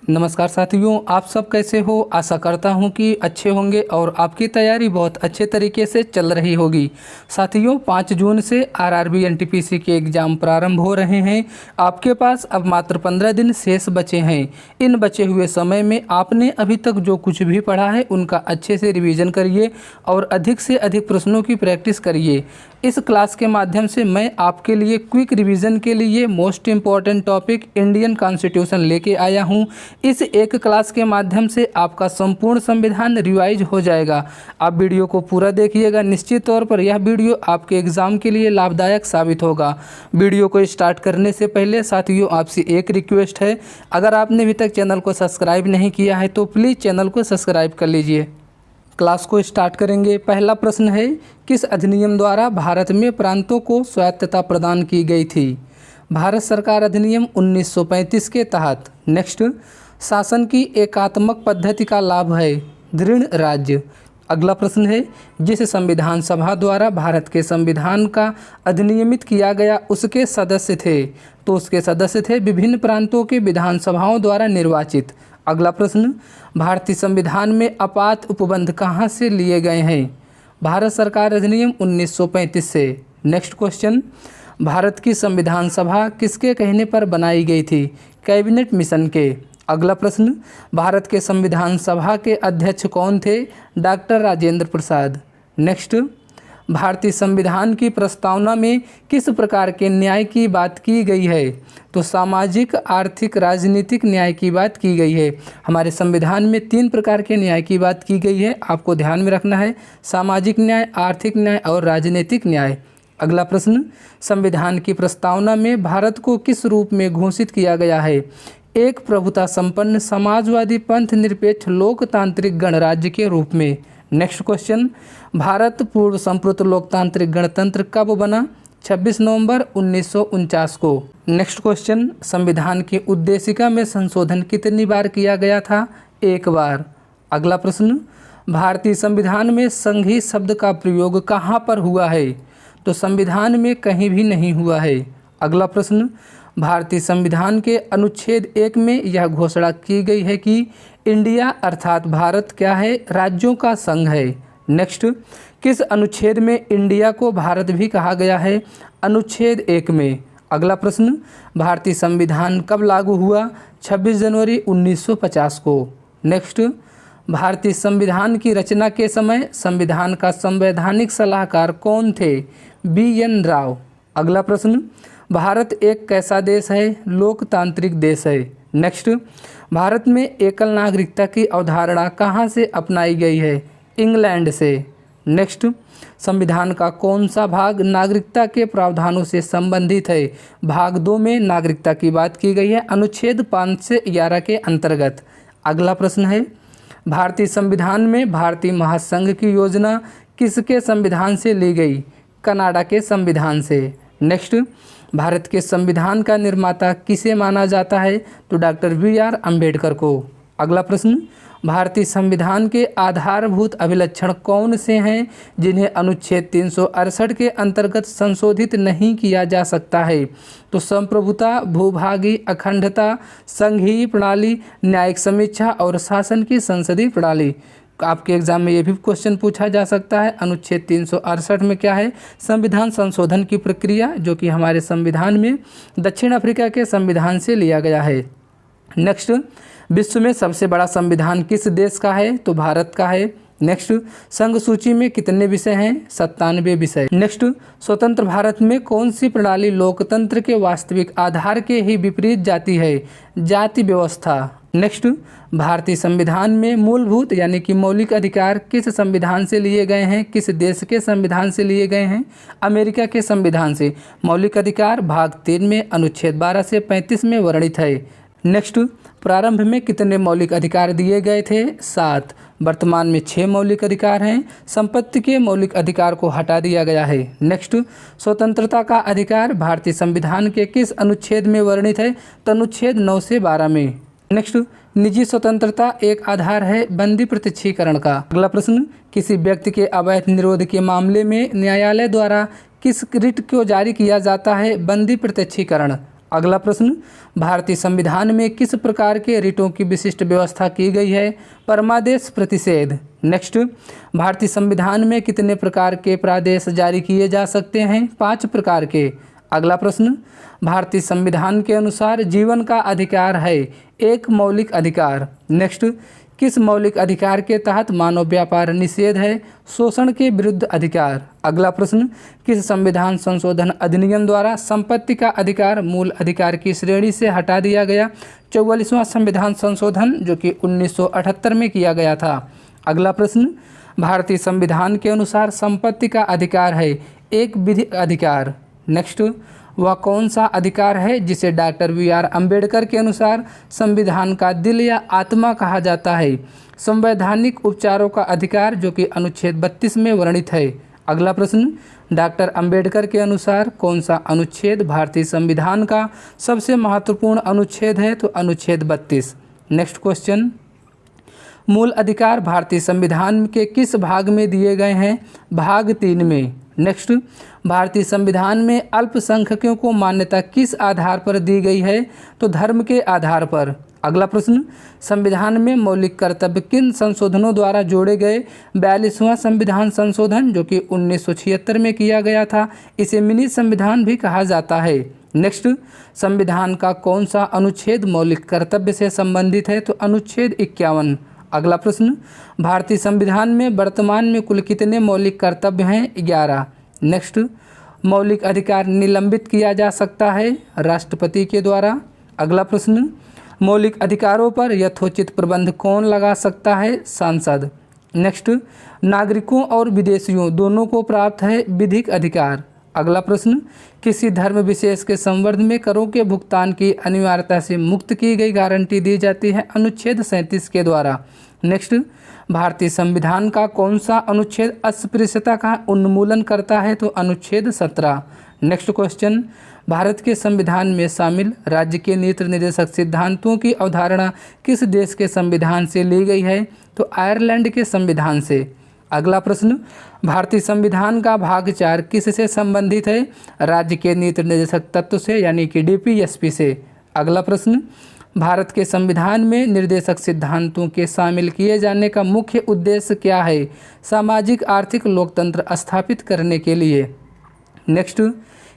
नमस्कार साथियों, आप सब कैसे हो। आशा करता हूं कि अच्छे होंगे और आपकी तैयारी बहुत अच्छे तरीके से चल रही होगी। साथियों, 5 जून से आरआरबी एनटीपीसी के एग्ज़ाम प्रारंभ हो रहे हैं। आपके पास अब मात्र 15 दिन शेष बचे हैं। इन बचे हुए समय में आपने अभी तक जो कुछ भी पढ़ा है उनका अच्छे से रिवीजन करिए और अधिक से अधिक प्रश्नों की प्रैक्टिस करिए। इस क्लास के माध्यम से मैं आपके लिए क्विक रिवीजन के लिए most important topic Indian constitution लेके आया हूँ। इस एक क्लास के माध्यम से आपका संपूर्ण संविधान रिवाइज हो जाएगा। आप वीडियो को पूरा देखिएगा, निश्चित तौर पर यह वीडियो आपके एग्ज़ाम के लिए लाभदायक साबित होगा। वीडियो को स्टार्ट करने से पहले साथियों आपसे एक रिक्वेस्ट है, अगर आपने अभी तक चैनल को सब्सक्राइब नहीं किया है तो प्लीज़ चैनल को सब्सक्राइब कर लीजिए। क्लास को स्टार्ट करेंगे। पहला प्रश्न है, किस अधिनियम द्वारा भारत में प्रांतों को स्वायत्तता प्रदान की गई थी। भारत सरकार अधिनियम 1935 के तहत। नेक्स्ट, शासन की एकात्मक पद्धति का लाभ है दृढ़ राज्य। अगला प्रश्न है, जिस संविधान सभा द्वारा भारत के संविधान का अधिनियमित किया गया उसके सदस्य थे, तो उसके सदस्य थे विभिन्न प्रांतों के विधानसभाओं द्वारा निर्वाचित। अगला प्रश्न, भारतीय संविधान में आपात उपबंध कहाँ से लिए गए हैं। भारत सरकार अधिनियम 1935 से। नेक्स्ट क्वेश्चन, भारत की संविधान सभा किसके कहने पर बनाई गई थी। कैबिनेट मिशन के। अगला प्रश्न, भारत के संविधान सभा के अध्यक्ष कौन थे। डॉक्टर राजेंद्र प्रसाद। नेक्स्ट, भारतीय संविधान की प्रस्तावना में किस प्रकार के न्याय की बात की गई है, तो सामाजिक, आर्थिक, राजनीतिक न्याय की बात की गई है। हमारे संविधान में 3 प्रकार के न्याय की बात की गई है, आपको ध्यान में रखना है, सामाजिक न्याय, आर्थिक न्याय और राजनीतिक न्याय। अगला प्रश्न, संविधान की प्रस्तावना में भारत को किस रूप में घोषित किया गया है। एक प्रभुता संपन्न समाजवादी पंथ निरपेक्ष लोकतांत्रिक गणराज्य के रूप में। नेक्स्ट क्वेश्चन, भारत पूर्व संप्रभुत्व लोकतांत्रिक गणतंत्र कब बना। 26 नवंबर 1949 को। नेक्स्ट क्वेश्चन, संविधान की उद्देशिका में संशोधन कितनी बार किया गया था। 1 बार। अगला प्रश्न, भारतीय संविधान में संघीय शब्द का प्रयोग कहाँ पर हुआ है, तो संविधान में कहीं भी नहीं हुआ है। अगला प्रश्न, भारतीय संविधान के अनुच्छेद 1 में यह घोषणा की गई है कि इंडिया अर्थात भारत क्या है, राज्यों का संघ है। नेक्स्ट, किस अनुच्छेद में इंडिया को भारत भी कहा गया है। अनुच्छेद 1 में। अगला प्रश्न, भारतीय संविधान कब लागू हुआ। 26 जनवरी 1950 को। नेक्स्ट, भारतीय संविधान की रचना के समय संविधान का संवैधानिक सलाहकार कौन थे। BN राव। अगला प्रश्न, भारत एक कैसा देश है। लोकतांत्रिक देश है। नेक्स्ट, भारत में एकल नागरिकता की अवधारणा कहाँ से अपनाई गई है। इंग्लैंड से। नेक्स्ट, संविधान का कौन सा भाग नागरिकता के प्रावधानों से संबंधित है। भाग 2 में नागरिकता की बात की गई है, अनुच्छेद 5 से 11 के अंतर्गत। अगला प्रश्न है, भारतीय संविधान में भारतीय महासंघ की योजना किसके संविधान से ली गई। कनाडा के संविधान से। नेक्स्ट, भारत के संविधान का निर्माता किसे माना जाता है, तो डॉक्टर BR अम्बेडकर को। अगला प्रश्न, भारतीय संविधान के आधारभूत अभिलक्षण कौन से हैं जिन्हें अनुच्छेद 368 के अंतर्गत संशोधित नहीं किया जा सकता है, तो संप्रभुता, भूभागी, अखंडता, संघीय प्रणाली, न्यायिक समीक्षा और शासन की संसदीय प्रणाली। आपके एग्जाम में ये भी क्वेश्चन पूछा जा सकता है। अनुच्छेद 368 में क्या है, संविधान संशोधन की प्रक्रिया, जो कि हमारे संविधान में दक्षिण अफ्रीका के संविधान से लिया गया है। नेक्स्ट, विश्व में सबसे बड़ा संविधान किस देश का है, तो भारत का है। नेक्स्ट, संघ सूची में कितने विषय हैं, 97 विषय। नेक्स्ट, स्वतंत्र भारत में कौन सी प्रणाली लोकतंत्र के वास्तविक आधार के ही विपरीत जाती है। जाति व्यवस्था। नेक्स्ट, भारतीय संविधान में मूलभूत यानी कि मौलिक अधिकार किस संविधान से लिए गए हैं, किस देश के संविधान से लिए गए हैं। अमेरिका के संविधान से। मौलिक अधिकार भाग 3 में अनुच्छेद 12 से 35 में वर्णित है। नेक्स्ट, प्रारंभ में कितने मौलिक अधिकार दिए गए थे, 7। वर्तमान में 6 मौलिक अधिकार हैं। संपत्ति के मौलिक अधिकार को हटा दिया गया है। नेक्स्ट, स्वतंत्रता का अधिकार भारतीय संविधान के किस अनुच्छेद में वर्णित है, तो अनुच्छेद 9 से 12 में। नेक्स्ट, निजी स्वतंत्रता एक आधार है बंदी प्रत्यक्षीकरण का। अगला प्रश्न, किसी व्यक्ति के अवैध निरोध के मामले में न्यायालय द्वारा किस रिट को जारी किया जाता है, बंदी प्रत्यक्षीकरण। अगला प्रश्न, भारतीय संविधान में किस प्रकार के रिटों की विशिष्ट व्यवस्था की गई है? परमादेश, प्रतिषेध। नेक्स्ट, भारतीय संविधान में कितने प्रकार के प्रादेश जारी किए जा सकते हैं? 5 प्रकार के। अगला प्रश्न, भारतीय संविधान के अनुसार जीवन का अधिकार है एक मौलिक अधिकार। नेक्स्ट, किस मौलिक अधिकार के तहत मानव व्यापार निषेध है? शोषण के विरुद्ध अधिकार। अगला प्रश्न, किस संविधान संशोधन अधिनियम द्वारा संपत्ति का अधिकार मूल अधिकार की श्रेणी से हटा दिया गया? 44वां संविधान संशोधन, जो कि 1978 में किया गया था। अगला प्रश्न, भारतीय संविधान के अनुसार संपत्ति का अधिकार है एक विधिक अधिकार। नेक्स्ट, वह कौन सा अधिकार है जिसे डॉक्टर बी.आर. अम्बेडकर के अनुसार संविधान का दिल या आत्मा कहा जाता है? संवैधानिक उपचारों का अधिकार, जो कि अनुच्छेद 32 में वर्णित है। अगला प्रश्न, डॉक्टर अम्बेडकर के अनुसार कौन सा अनुच्छेद भारतीय संविधान का सबसे महत्वपूर्ण अनुच्छेद है? तो अनुच्छेद 32। नेक्स्ट क्वेश्चन, मूल अधिकार भारतीय संविधान के किस भाग में दिए गए हैं? भाग 3 में। नेक्स्ट, भारतीय संविधान में अल्पसंख्यकों को मान्यता किस आधार पर दी गई है? तो धर्म के आधार पर। अगला प्रश्न, संविधान में मौलिक कर्तव्य किन संशोधनों द्वारा जोड़े गए? 42वां संविधान संशोधन, जो कि 1976 में किया गया था। इसे मिनी संविधान भी कहा जाता है। नेक्स्ट, संविधान का कौन सा अनुच्छेद मौलिक कर्तव्य से संबंधित है? तो अनुच्छेद 51। अगला प्रश्न, भारतीय संविधान में वर्तमान में कुल कितने मौलिक कर्तव्य हैं? 11। नेक्स्ट, मौलिक अधिकार निलंबित किया जा सकता है राष्ट्रपति के द्वारा। अगला प्रश्न, मौलिक अधिकारों पर यथोचित प्रबंध कौन लगा सकता है? सांसद। नेक्स्ट, नागरिकों और विदेशियों दोनों को प्राप्त है विधिक अधिकार। अगला प्रश्न, किसी धर्म विशेष के संवर्ध में करों के भुगतान की अनिवार्यता से मुक्त की गई गारंटी दी जाती है? अनुच्छेद 37 के द्वारा। नेक्स्ट, भारतीय संविधान का कौन सा अनुच्छेद अस्पृश्यता का उन्मूलन करता है? तो अनुच्छेद 17। नेक्स्ट क्वेश्चन, भारत के संविधान में शामिल राज्य के नीति निर्देशक सिद्धांतों की अवधारणा किस देश के संविधान से ली गई है? तो आयरलैंड के संविधान से। अगला प्रश्न, भारतीय संविधान का भाग 4 किससे संबंधित है? राज्य के नीति निर्देशक तत्व से, यानी कि डीपीएसपी से। अगला प्रश्न, भारत के संविधान में निर्देशक सिद्धांतों के शामिल किए जाने का मुख्य उद्देश्य क्या है? सामाजिक आर्थिक लोकतंत्र स्थापित करने के लिए। नेक्स्ट,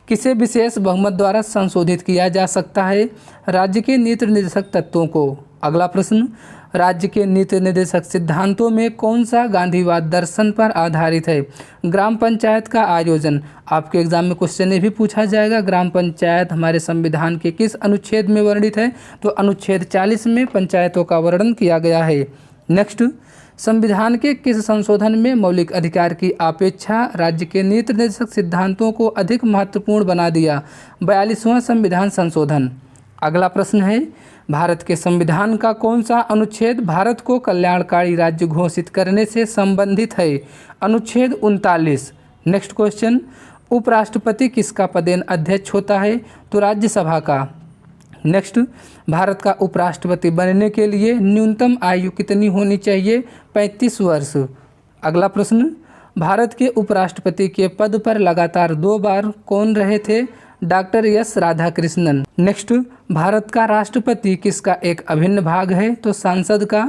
किसे विशेष बहुमत द्वारा संशोधित किया जा सकता है? राज्य के नीति निर्देशक तत्वों को। अगला प्रश्न, राज्य के नीति निर्देशक सिद्धांतों में कौन सा गांधीवाद दर्शन पर आधारित है? ग्राम पंचायत का आयोजन। आपके एग्जाम में क्वेश्चन ये भी पूछा जाएगा, ग्राम पंचायत हमारे संविधान के किस अनुच्छेद में वर्णित है? तो अनुच्छेद 40 में पंचायतों का वर्णन किया गया है। नेक्स्ट, संविधान के किस संशोधन में मौलिक अधिकार की अपेक्षा राज्य के नीति निर्देशक सिद्धांतों को अधिक महत्वपूर्ण बना दिया? 42वां संविधान संशोधन। अगला प्रश्न है, भारत के संविधान का कौन सा अनुच्छेद भारत को कल्याणकारी राज्य घोषित करने से संबंधित है? अनुच्छेद 39। नेक्स्ट क्वेश्चन, उपराष्ट्रपति किसका पदेन अध्यक्ष होता है? तो राज्यसभा का। नेक्स्ट, भारत का उपराष्ट्रपति बनने के लिए न्यूनतम आयु कितनी होनी चाहिए? 35 वर्ष। अगला प्रश्न, भारत के उपराष्ट्रपति के पद पर लगातार 2 बार कौन रहे थे? Doctor S Radhakrishnan. Next, Bharat का राष्ट्रपति किसका एक अभिन्न भाग है? तो सांसद का।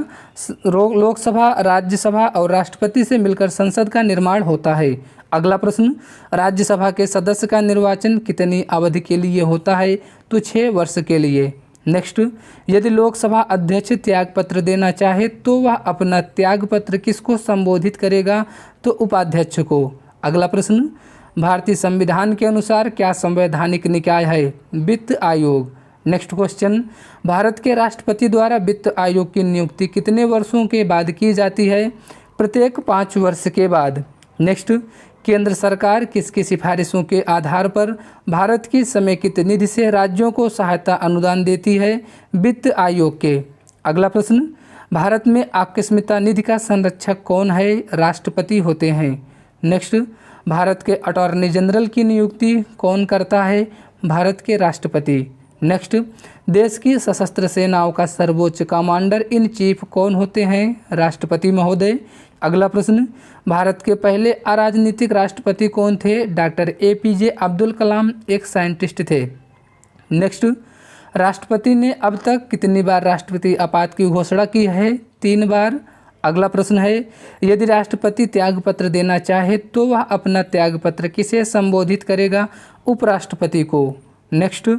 लोकसभा, राज्यसभा और राष्ट्रपति से मिलकर संसद का निर्माण होता है। अगला प्रश्न, राज्यसभा के सदस्य का निर्वाचन कितनी अवधि के लिए होता है? तो 6 वर्ष के लिए। नेक्स्ट, यदि लोकसभा अध्यक्ष त्यागपत्र देना चाहे तो वह अपना त्यागपत्र किसको संबोधित करेगा? तो उपाध्यक्ष को। अगला प्रश्न, भारतीय संविधान के अनुसार क्या संवैधानिक निकाय है? वित्त आयोग। नेक्स्ट क्वेश्चन, भारत के राष्ट्रपति द्वारा वित्त आयोग की नियुक्ति कितने वर्षों के बाद की जाती है? प्रत्येक 5 वर्ष के बाद। नेक्स्ट, केंद्र सरकार किसकी सिफारिशों के आधार पर भारत की समेकित निधि से राज्यों को सहायता अनुदान देती है? वित्त आयोग के। अगला प्रश्न, भारत में आकस्मिकता निधि का संरक्षक कौन है? राष्ट्रपति होते हैं। नेक्स्ट, भारत के अटॉर्नी जनरल की नियुक्ति कौन करता है? भारत के राष्ट्रपति। नेक्स्ट, देश की सशस्त्र सेनाओं का सर्वोच्च कमांडर इन चीफ कौन होते हैं? राष्ट्रपति महोदय। अगला प्रश्न, भारत के पहले अराजनीतिक राष्ट्रपति कौन थे? डॉक्टर APJ अब्दुल कलाम एक साइंटिस्ट थे। नेक्स्ट, राष्ट्रपति ने अब तक कितनी बार राष्ट्रपति आपात की घोषणा की है? 3 बार। अगला प्रश्न है, यदि राष्ट्रपति त्यागपत्र देना चाहे तो वह अपना त्यागपत्र किसे संबोधित करेगा? उपराष्ट्रपति को। नेक्स्ट,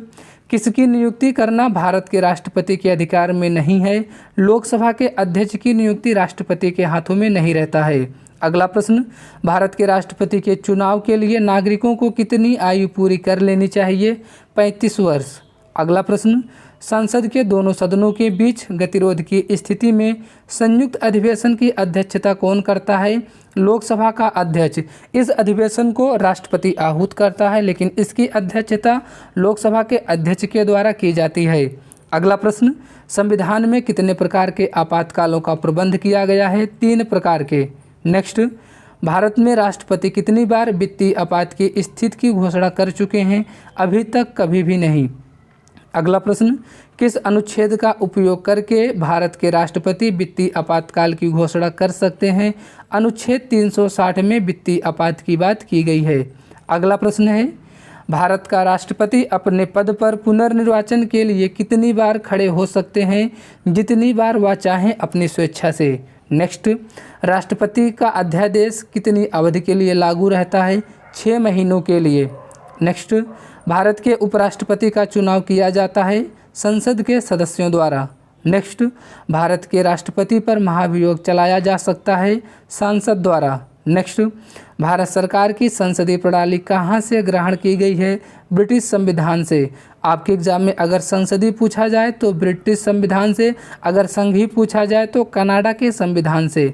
किसकी नियुक्ति करना भारत के राष्ट्रपति के अधिकार में नहीं है? लोकसभा के अध्यक्ष की नियुक्ति राष्ट्रपति के हाथों में नहीं रहता है। अगला प्रश्न, भारत के राष्ट्रपति के चुनाव के लिए नागरिकों को कितनी आयु पूरी कर लेनी चाहिए? 35 वर्ष। अगला प्रश्न, संसद के दोनों सदनों के बीच गतिरोध की स्थिति में संयुक्त अधिवेशन की अध्यक्षता कौन करता है? लोकसभा का अध्यक्ष। इस अधिवेशन को राष्ट्रपति आहूत करता है, लेकिन इसकी अध्यक्षता लोकसभा के अध्यक्ष के द्वारा की जाती है। अगला प्रश्न, संविधान में कितने प्रकार के आपातकालों का प्रबंध किया गया है? 3 प्रकार के। नेक्स्ट, भारत में राष्ट्रपति कितनी बार वित्तीय आपात की स्थिति की घोषणा कर चुके हैं? अभी तक कभी भी नहीं। अगला प्रश्न, किस अनुच्छेद का उपयोग करके भारत के राष्ट्रपति वित्तीय आपातकाल की घोषणा कर सकते हैं? अनुच्छेद 360 में वित्तीय आपात की बात की गई है। अगला प्रश्न है, भारत का राष्ट्रपति अपने पद पर पुनर्निर्वाचन के लिए कितनी बार खड़े हो सकते हैं? जितनी बार वह चाहें अपनी स्वेच्छा से। नेक्स्ट, राष्ट्रपति का अध्यादेश कितनी अवधि के लिए लागू रहता है? 6 महीनों के लिए। नेक्स्ट, भारत के उपराष्ट्रपति का चुनाव किया जाता है संसद के सदस्यों द्वारा। नेक्स्ट, भारत के राष्ट्रपति पर महाभियोग चलाया जा सकता है सांसद द्वारा। नेक्स्ट, भारत सरकार की संसदीय प्रणाली कहाँ से ग्रहण की गई है? ब्रिटिश संविधान से। आपके एग्जाम में अगर संसदीय पूछा जाए तो ब्रिटिश संविधान से, अगर संघीय पूछा जाए तो कनाडा के संविधान से।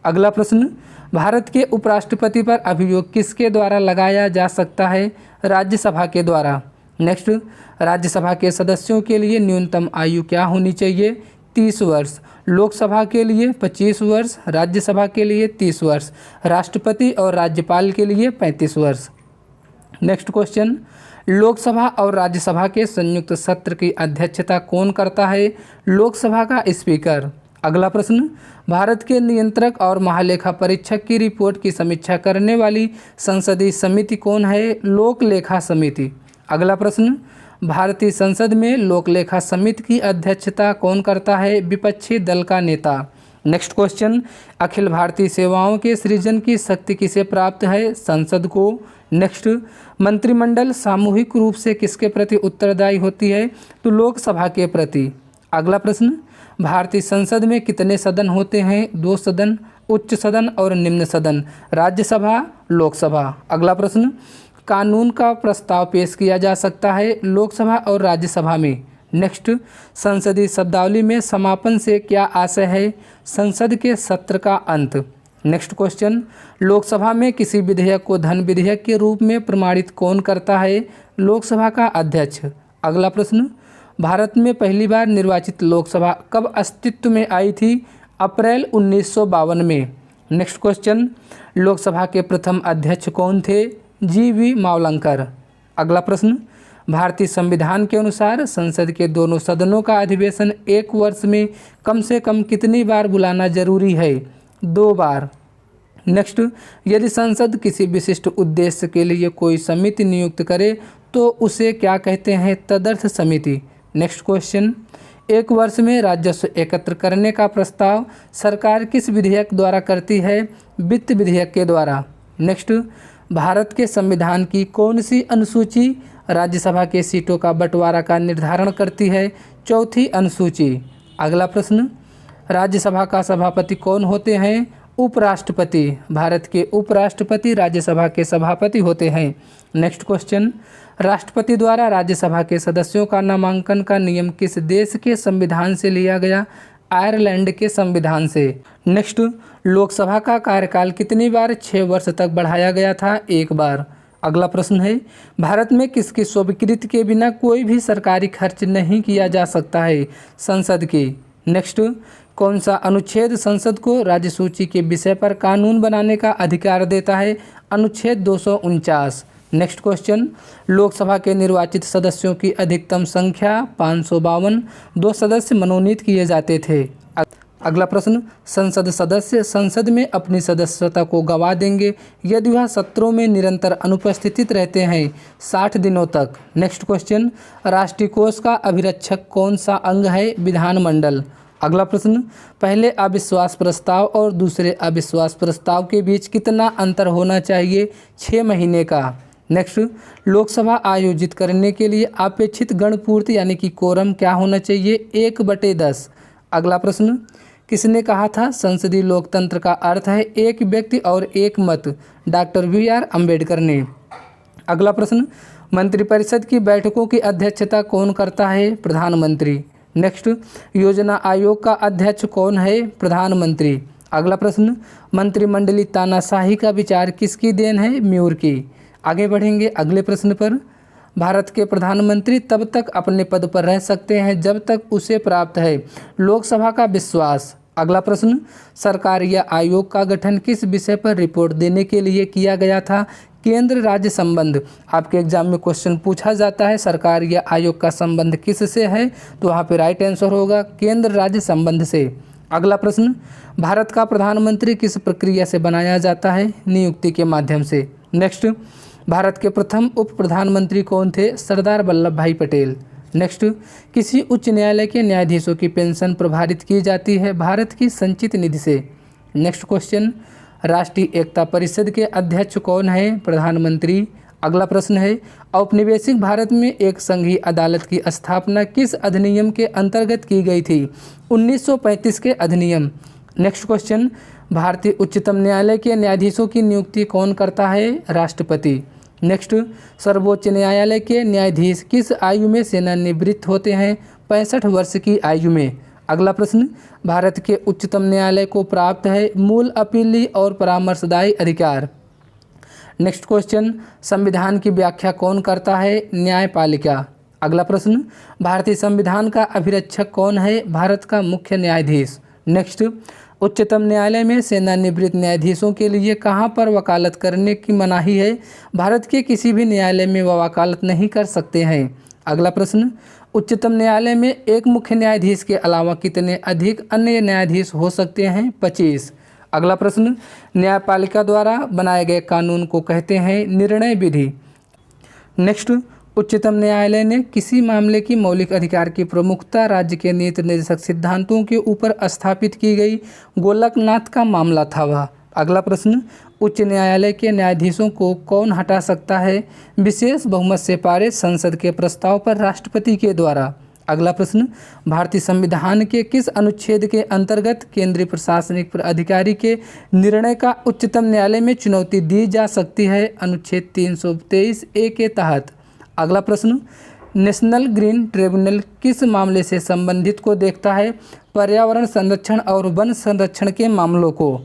अगला प्रश्न, भारत के उपराष्ट्रपति पर अभियोग किसके द्वारा लगाया जा सकता है? राज्यसभा के द्वारा। नेक्स्ट, राज्यसभा के सदस्यों के लिए न्यूनतम आयु क्या होनी चाहिए? 30 वर्ष। लोकसभा के लिए 25 वर्ष, राज्यसभा के लिए 30 वर्ष, राष्ट्रपति और राज्यपाल के लिए 35 वर्ष। नेक्स्ट क्वेश्चन, लोकसभा और राज्यसभा के संयुक्त सत्र की अध्यक्षता कौन करता है? लोकसभा का स्पीकर। अगला प्रश्न, भारत के नियंत्रक और महालेखा परीक्षक की रिपोर्ट की समीक्षा करने वाली संसदीय समिति कौन है? लोक लेखा समिति। अगला प्रश्न, भारतीय संसद में लोक लेखा समिति की अध्यक्षता कौन करता है? विपक्षी दल का नेता। नेक्स्ट क्वेश्चन, अखिल भारतीय सेवाओं के सृजन की शक्ति किसे प्राप्त है? संसद को। नेक्स्ट, मंत्रिमंडल सामूहिक रूप से किसके प्रति उत्तरदायी होती है? तो लोकसभा के प्रति। अगला प्रश्न, भारतीय संसद में कितने सदन होते हैं? 2 सदन, उच्च सदन और निम्न सदन, राज्यसभा, लोकसभा। अगला प्रश्न, कानून का प्रस्ताव पेश किया जा सकता है लोकसभा और राज्यसभा में। नेक्स्ट, संसदीय शब्दावली में समापन से क्या आशय है? संसद के सत्र का अंत। नेक्स्ट क्वेश्चन, लोकसभा में किसी विधेयक को धन विधेयक के रूप में प्रमाणित कौन करता है? लोकसभा का अध्यक्ष। अगला प्रश्न, भारत में पहली बार निर्वाचित लोकसभा कब अस्तित्व में आई थी? अप्रैल 1952 में। नेक्स्ट क्वेश्चन, लोकसभा के प्रथम अध्यक्ष कौन थे? जी.वी. मावलंकर। अगला प्रश्न, भारतीय संविधान के अनुसार संसद के दोनों सदनों का अधिवेशन 1 वर्ष में कम से कम कितनी बार बुलाना जरूरी है? 2 बार। नेक्स्ट, यदि संसद किसी विशिष्ट उद्देश्य के लिए कोई समिति नियुक्त करे तो उसे क्या कहते हैं? तदर्थ समिति। नेक्स्ट क्वेश्चन, 1 वर्ष में राजस्व एकत्र करने का प्रस्ताव सरकार किस विधेयक द्वारा करती है? वित्त विधेयक के द्वारा। नेक्स्ट, भारत के संविधान की कौन सी अनुसूची राज्यसभा के सीटों का बंटवारा का निर्धारण करती है? 4थी अनुसूची। अगला प्रश्न, राज्यसभा का सभापति कौन होते हैं? उपराष्ट्रपति। भारत के उपराष्ट्रपति राज्यसभा के सभापति होते हैं। नेक्स्ट क्वेश्चन, राष्ट्रपति द्वारा राज्यसभा के सदस्यों का नामांकन का नियम किस देश के संविधान से लिया गया? आयरलैंड के संविधान से। नेक्स्ट, लोकसभा का कार्यकाल कितनी बार 6 वर्ष तक बढ़ाया गया था? 1 बार। अगला प्रश्न है, भारत में किसकी स्वीकृति के बिना कोई भी सरकारी खर्च नहीं किया जा सकता है? संसद की। नेक्स्ट, कौन सा अनुच्छेद संसद को राज्य सूची के विषय पर कानून बनाने का अधिकार देता है? अनुच्छेद 249। नेक्स्ट क्वेश्चन, लोकसभा के निर्वाचित सदस्यों की अधिकतम संख्या 552, 2 सदस्य मनोनीत किए जाते थे। अगला प्रश्न, संसद सदस्य संसद में अपनी सदस्यता को गंवा देंगे यदि वह सत्रों में निरंतर अनुपस्थित रहते हैं 60 दिनों तक। नेक्स्ट क्वेश्चन, राष्ट्रीय कोष का अभिरक्षक कौन सा अंग है? विधानमंडल। अगला प्रश्न, पहले अविश्वास प्रस्ताव और दूसरे अविश्वास प्रस्ताव के बीच कितना अंतर होना चाहिए? 6 महीने का। नेक्स्ट, लोकसभा आयोजित करने के लिए अपेक्षित गणपूर्ति यानी कि कोरम क्या होना चाहिए? 1/10। अगला प्रश्न, किसने कहा था संसदीय लोकतंत्र का अर्थ है एक व्यक्ति और एक मत? डॉक्टर BR अम्बेडकर ने। अगला प्रश्न, मंत्रिपरिषद की बैठकों की अध्यक्षता कौन करता है? प्रधानमंत्री। नेक्स्ट, योजना आयोग का अध्यक्ष कौन है? प्रधानमंत्री। अगला प्रश्न, मंत्रिमंडलीय तानाशाही का विचार किसकी देन है? म्यूर की। आगे बढ़ेंगे अगले प्रश्न पर। भारत के प्रधानमंत्री तब तक अपने पद पर रह सकते हैं जब तक उसे प्राप्त है लोकसभा का विश्वास। अगला प्रश्न, सरकार या आयोग का गठन किस विषय पर रिपोर्ट देने के लिए किया गया था? केंद्र राज्य संबंध। आपके एग्जाम में क्वेश्चन पूछा जाता है सरकार या आयोग का संबंध किससे है, तो वहाँ पे राइट आंसर होगा केंद्र राज्य संबंध से। अगला प्रश्न, भारत का प्रधानमंत्री किस प्रक्रिया से बनाया जाता है? नियुक्ति के माध्यम से। नेक्स्ट, भारत के प्रथम उप प्रधानमंत्री कौन थे? सरदार वल्लभ भाई पटेल। नेक्स्ट, किसी उच्च न्यायालय के न्यायाधीशों की पेंशन प्रभावित की जाती है? भारत की संचित निधि से। नेक्स्ट क्वेश्चन, राष्ट्रीय एकता परिषद के अध्यक्ष कौन है? प्रधानमंत्री। अगला प्रश्न है, औपनिवेशिक भारत में एक संघीय अदालत की स्थापना किस अधिनियम के अंतर्गत की गई थी? 1935 के अधिनियम। नेक्स्ट क्वेश्चन, भारतीय उच्चतम न्यायालय के न्यायाधीशों की नियुक्ति कौन करता है? राष्ट्रपति। नेक्स्ट, सर्वोच्च न्यायालय के न्यायाधीश किस आयु में सेवानिवृत्त होते हैं? 65 वर्ष की आयु में। अगला प्रश्न, भारत के उच्चतम न्यायालय को प्राप्त है मूल अपीली और परामर्शदायी अधिकार। नेक्स्ट क्वेश्चन, संविधान की व्याख्या कौन करता है? न्यायपालिका। अगला प्रश्न, भारतीय संविधान का अभिरक्षक कौन है? भारत का मुख्य न्यायाधीश। नेक्स्ट, उच्चतम न्यायालय में सेवानिवृत्त न्यायाधीशों के लिए कहाँ पर वकालत करने की मनाही है? भारत के किसी भी न्यायालय में वह वकालत नहीं कर सकते हैं। अगला प्रश्न, उच्चतम न्यायालय में एक मुख्य न्यायाधीश के अलावा कितने अधिक अन्य न्यायाधीश हो सकते हैं? 25। अगला प्रश्न, न्यायपालिका द्वारा बनाए गए कानून को कहते हैं निर्णय विधि। नेक्स्ट, उच्चतम न्यायालय ने किसी मामले की मौलिक अधिकार की प्रमुखता राज्य के नीति निर्देशक सिद्धांतों के ऊपर स्थापित की गई? गोलकनाथ का मामला था वह। अगला प्रश्न, उच्च न्यायालय के न्यायाधीशों को कौन हटा सकता है? विशेष बहुमत से पारित संसद के प्रस्ताव पर राष्ट्रपति के द्वारा। अगला प्रश्न, भारतीय संविधान के किस अनुच्छेद के अंतर्गत केंद्रीय प्रशासनिक अधिकारी के निर्णय का उच्चतम न्यायालय में चुनौती दी जा सकती है? अनुच्छेद 323A के तहत। अगला प्रश्न, नेशनल ग्रीन ट्रिब्यूनल किस मामले से संबंधित को देखता है? पर्यावरण संरक्षण और वन संरक्षण के मामलों को।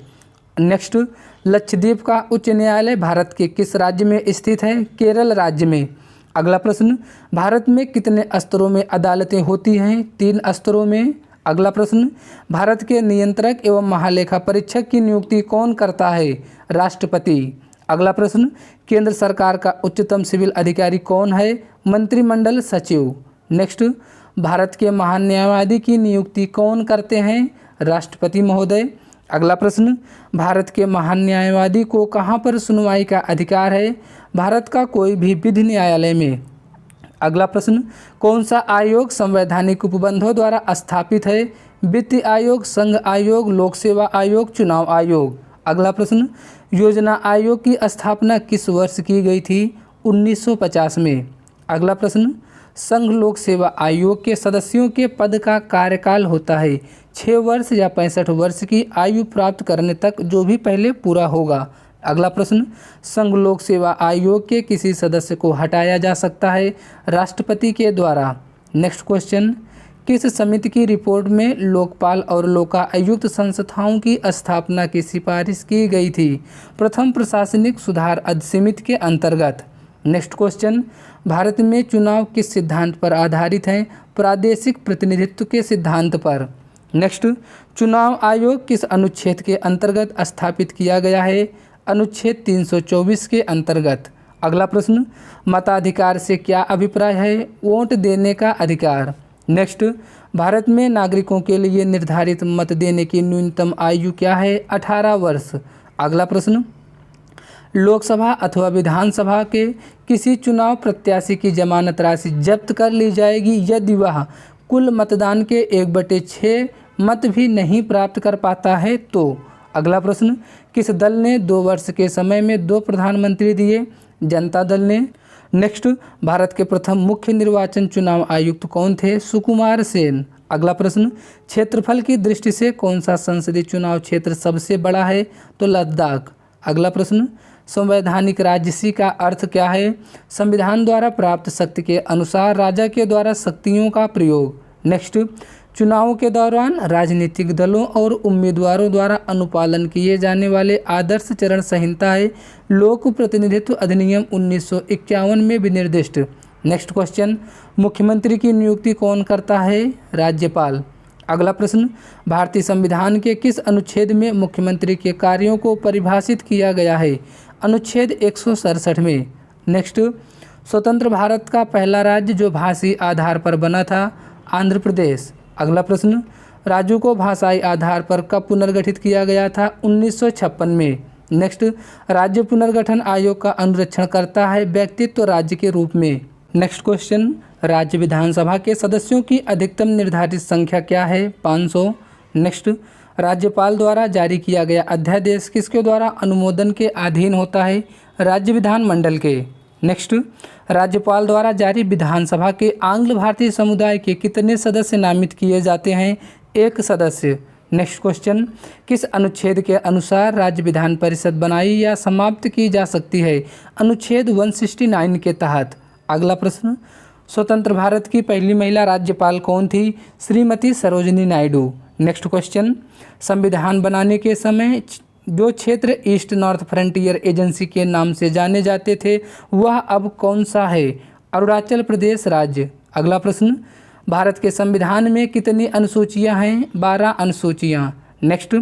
नेक्स्ट, लक्षद्वीप का उच्च न्यायालय भारत के किस राज्य में स्थित है? केरल राज्य में। अगला प्रश्न, भारत में कितने स्तरों में अदालतें होती हैं? 3 स्तरों में। अगला प्रश्न, भारत के नियंत्रक एवं महालेखा परीक्षक की नियुक्ति कौन करता है? राष्ट्रपति। अगला प्रश्न, केंद्र सरकार का उच्चतम सिविल अधिकारी कौन है? मंत्रिमंडल सचिव। नेक्स्ट, भारत के महान न्यायवादी की नियुक्ति कौन करते हैं? राष्ट्रपति महोदय। अगला प्रश्न, भारत के महान न्यायवादी को कहाँ पर सुनवाई का अधिकार है? भारत का कोई भी विधि न्यायालय में। अगला प्रश्न, कौन सा आयोग संवैधानिक उपबंधों द्वारा स्थापित है? वित्त आयोग, संघ आयोग, लोक सेवा आयोग, चुनाव आयोग। अगला प्रश्न, योजना आयोग की स्थापना किस वर्ष की गई थी? 1950 में। अगला प्रश्न, संघ लोक सेवा आयोग के सदस्यों के पद का कार्यकाल होता है 6 वर्ष या 65 वर्ष की आयु प्राप्त करने तक, जो भी पहले पूरा होगा। अगला प्रश्न, संघ लोक सेवा आयोग के किसी सदस्य को हटाया जा सकता है? राष्ट्रपति के द्वारा। नेक्स्ट क्वेश्चन, किस समिति की रिपोर्ट में लोकपाल और लोकायुक्त संस्थाओं की स्थापना की सिफारिश की गई थी? प्रथम प्रशासनिक सुधार अधिसमिति के अंतर्गत। नेक्स्ट क्वेश्चन, भारत में चुनाव किस सिद्धांत पर आधारित हैं? प्रादेशिक प्रतिनिधित्व के सिद्धांत पर। नेक्स्ट, चुनाव आयोग किस अनुच्छेद के अंतर्गत स्थापित किया गया है? अनुच्छेद 324 के अंतर्गत। अगला प्रश्न, मताधिकार से क्या अभिप्राय है? वोट देने का अधिकार। नेक्स्ट, भारत में नागरिकों के लिए निर्धारित मत देने की न्यूनतम आयु क्या है? 18 वर्ष। अगला प्रश्न, लोकसभा अथवा विधानसभा के किसी चुनाव प्रत्याशी की जमानत राशि जब्त कर ली जाएगी यदि वह कुल मतदान के 1/6 मत भी नहीं प्राप्त कर पाता है तो? अगला प्रश्न, किस दल ने 2 वर्ष के समय में 2 प्रधानमंत्री दिए? जनता दल ने। नेक्स्ट, भारत के प्रथम मुख्य निर्वाचन चुनाव आयुक्त कौन थे? सुकुमार सेन। अगला प्रश्न, क्षेत्रफल की दृष्टि से कौन सा संसदीय चुनाव क्षेत्र सबसे बड़ा है? तो लद्दाख। अगला प्रश्न, संवैधानिक राजसी का अर्थ क्या है? संविधान द्वारा प्राप्त शक्ति के अनुसार राजा के द्वारा शक्तियों का प्रयोग। नेक्स्ट, चुनावों के दौरान राजनीतिक दलों और उम्मीदवारों द्वारा अनुपालन किए जाने वाले आदर्श चरण संहिता है लोक प्रतिनिधित्व अधिनियम 1951 में विनिर्दिष्ट। नेक्स्ट क्वेश्चन, मुख्यमंत्री की नियुक्ति कौन करता है? राज्यपाल। अगला प्रश्न, भारतीय संविधान के किस अनुच्छेद में मुख्यमंत्री के कार्यों को परिभाषित किया गया है? अनुच्छेद 167 में। नेक्स्ट, स्वतंत्र भारत का पहला राज्य जो भाषी आधार पर बना था? आंध्र प्रदेश। अगला प्रश्न, राज्यों को भाषाई आधार पर कब पुनर्गठित किया गया था? 1956 में। नेक्स्ट, राज्य पुनर्गठन आयोग का अनुरक्षण करता है व्यक्तित्व राज्य के रूप में। नेक्स्ट क्वेश्चन, राज्य विधानसभा के सदस्यों की अधिकतम निर्धारित संख्या क्या है? 500। नेक्स्ट, राज्यपाल द्वारा जारी किया गया अध्यादेश किसके द्वारा अनुमोदन के अधीन होता है? राज्य विधानमंडल के। नेक्स्ट, राज्यपाल द्वारा जारी विधानसभा के आंग्ल भारतीय समुदाय के कितने सदस्य नामित किए जाते हैं? 1 सदस्य। नेक्स्ट क्वेश्चन, किस अनुच्छेद के अनुसार राज्य विधान परिषद बनाई या समाप्त की जा सकती है? अनुच्छेद 169 के तहत। अगला प्रश्न, स्वतंत्र भारत की पहली महिला राज्यपाल कौन थी? श्रीमती सरोजिनी नायडू। नेक्स्ट क्वेश्चन, संविधान बनाने के समय जो क्षेत्र ईस्ट नॉर्थ फ्रंटियर एजेंसी के नाम से जाने जाते थे वह अब कौन सा है? अरुणाचल प्रदेश राज्य। अगला प्रश्न, भारत के संविधान में कितनी अनुसूचियां हैं? 12 अनुसूचियां। नेक्स्ट,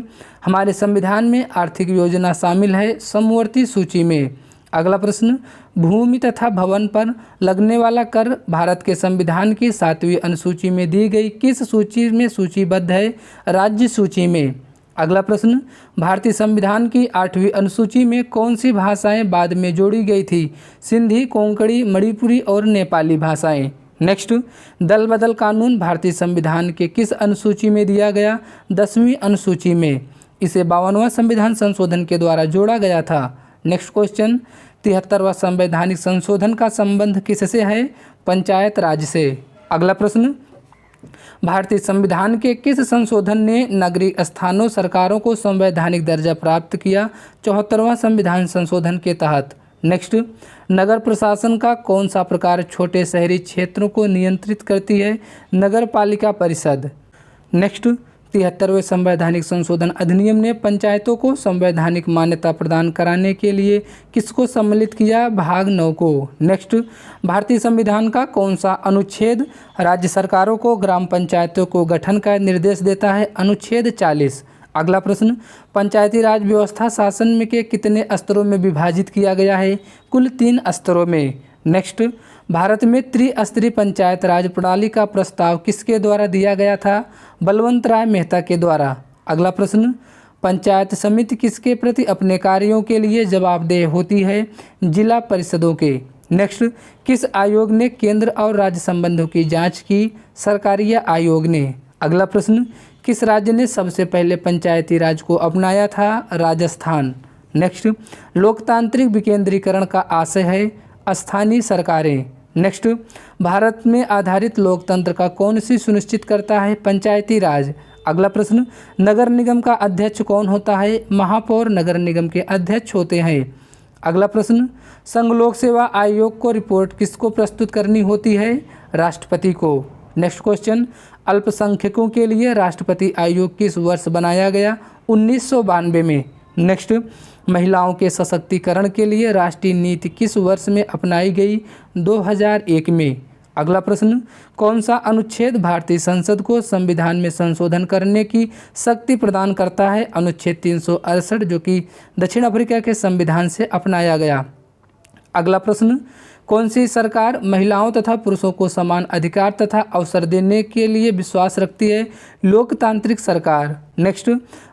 हमारे संविधान में आर्थिक योजना शामिल है समवर्ती सूची में। अगला प्रश्न, भूमि तथा भवन पर लगने वाला कर भारत के संविधान की 7वीं अनुसूची में दी गई किस सूची में सूचीबद्ध है? राज्य सूची में। अगला प्रश्न, भारतीय संविधान की 8वीं अनुसूची में कौन सी भाषाएं बाद में जोड़ी गई थी? सिंधी, कोंकणी, मणिपुरी और नेपाली भाषाएं। नेक्स्ट, दल बदल कानून भारतीय संविधान के किस अनुसूची में दिया गया? 10वीं अनुसूची में। इसे 52वां संविधान संशोधन के द्वारा जोड़ा गया था। नेक्स्ट क्वेश्चन, 73वां संवैधानिक संशोधन का संबंध किससे है? पंचायत राज से। अगला प्रश्न, भारतीय संविधान के किस संशोधन ने नगरीय स्थानों सरकारों को संवैधानिक दर्जा प्राप्त किया? 74वां संविधान संशोधन के तहत। नेक्स्ट, नगर प्रशासन का कौन सा प्रकार छोटे शहरी क्षेत्रों को नियंत्रित करती है? नगर पालिका परिषद। नेक्स्ट, 73वें संवैधानिक संशोधन अधिनियम ने पंचायतों को संवैधानिक मान्यता प्रदान कराने के लिए किसको सम्मिलित किया? भाग 9 को। नेक्स्ट, भारतीय संविधान का कौन सा अनुच्छेद राज्य सरकारों को ग्राम पंचायतों को गठन का निर्देश देता है? अनुच्छेद 40। अगला प्रश्न, पंचायती राज व्यवस्था शासन में के कितने स्तरों में विभाजित किया गया है? कुल 3 स्तरों में। नेक्स्ट, भारत में त्रिस्तरीय पंचायत राज प्रणाली का प्रस्ताव किसके द्वारा दिया गया था? बलवंत राय मेहता के द्वारा। अगला प्रश्न, पंचायत समिति किसके प्रति अपने कार्यों के लिए जवाबदेह होती है? जिला परिषदों के। नेक्स्ट, किस आयोग ने केंद्र और राज्य संबंधों की जांच की? सरकारीय आयोग ने। अगला प्रश्न, किस राज्य ने सबसे पहले पंचायती राज को अपनाया था? राजस्थान। नेक्स्ट, लोकतांत्रिक विकेंद्रीकरण का आशय है स्थानीय सरकारें। नेक्स्ट, भारत में आधारित लोकतंत्र का कौन सी सुनिश्चित करता है? पंचायती राज। अगला प्रश्न, नगर निगम का अध्यक्ष कौन होता है? महापौर नगर निगम के अध्यक्ष होते हैं। अगला प्रश्न, संघ लोक सेवा आयोग को रिपोर्ट किसको प्रस्तुत करनी होती है? राष्ट्रपति को। नेक्स्ट क्वेश्चन, अल्पसंख्यकों के लिए राष्ट्रपति आयोग किस वर्ष बनाया गया? 1992 में। नेक्स्ट, महिलाओं के सशक्तिकरण के लिए राष्ट्रीय नीति किस वर्ष में अपनाई गई? 2001 में। अगला प्रश्न, कौन सा अनुच्छेद भारतीय संसद को संविधान में संशोधन करने की शक्ति प्रदान करता है? अनुच्छेद 368 जो कि दक्षिण अफ्रीका के संविधान से अपनाया गया। अगला प्रश्न, कौन सी सरकार महिलाओं तथा पुरुषों को समान अधिकार तथा अवसर देने के लिए विश्वास रखती है? लोकतांत्रिक सरकार। नेक्स्ट,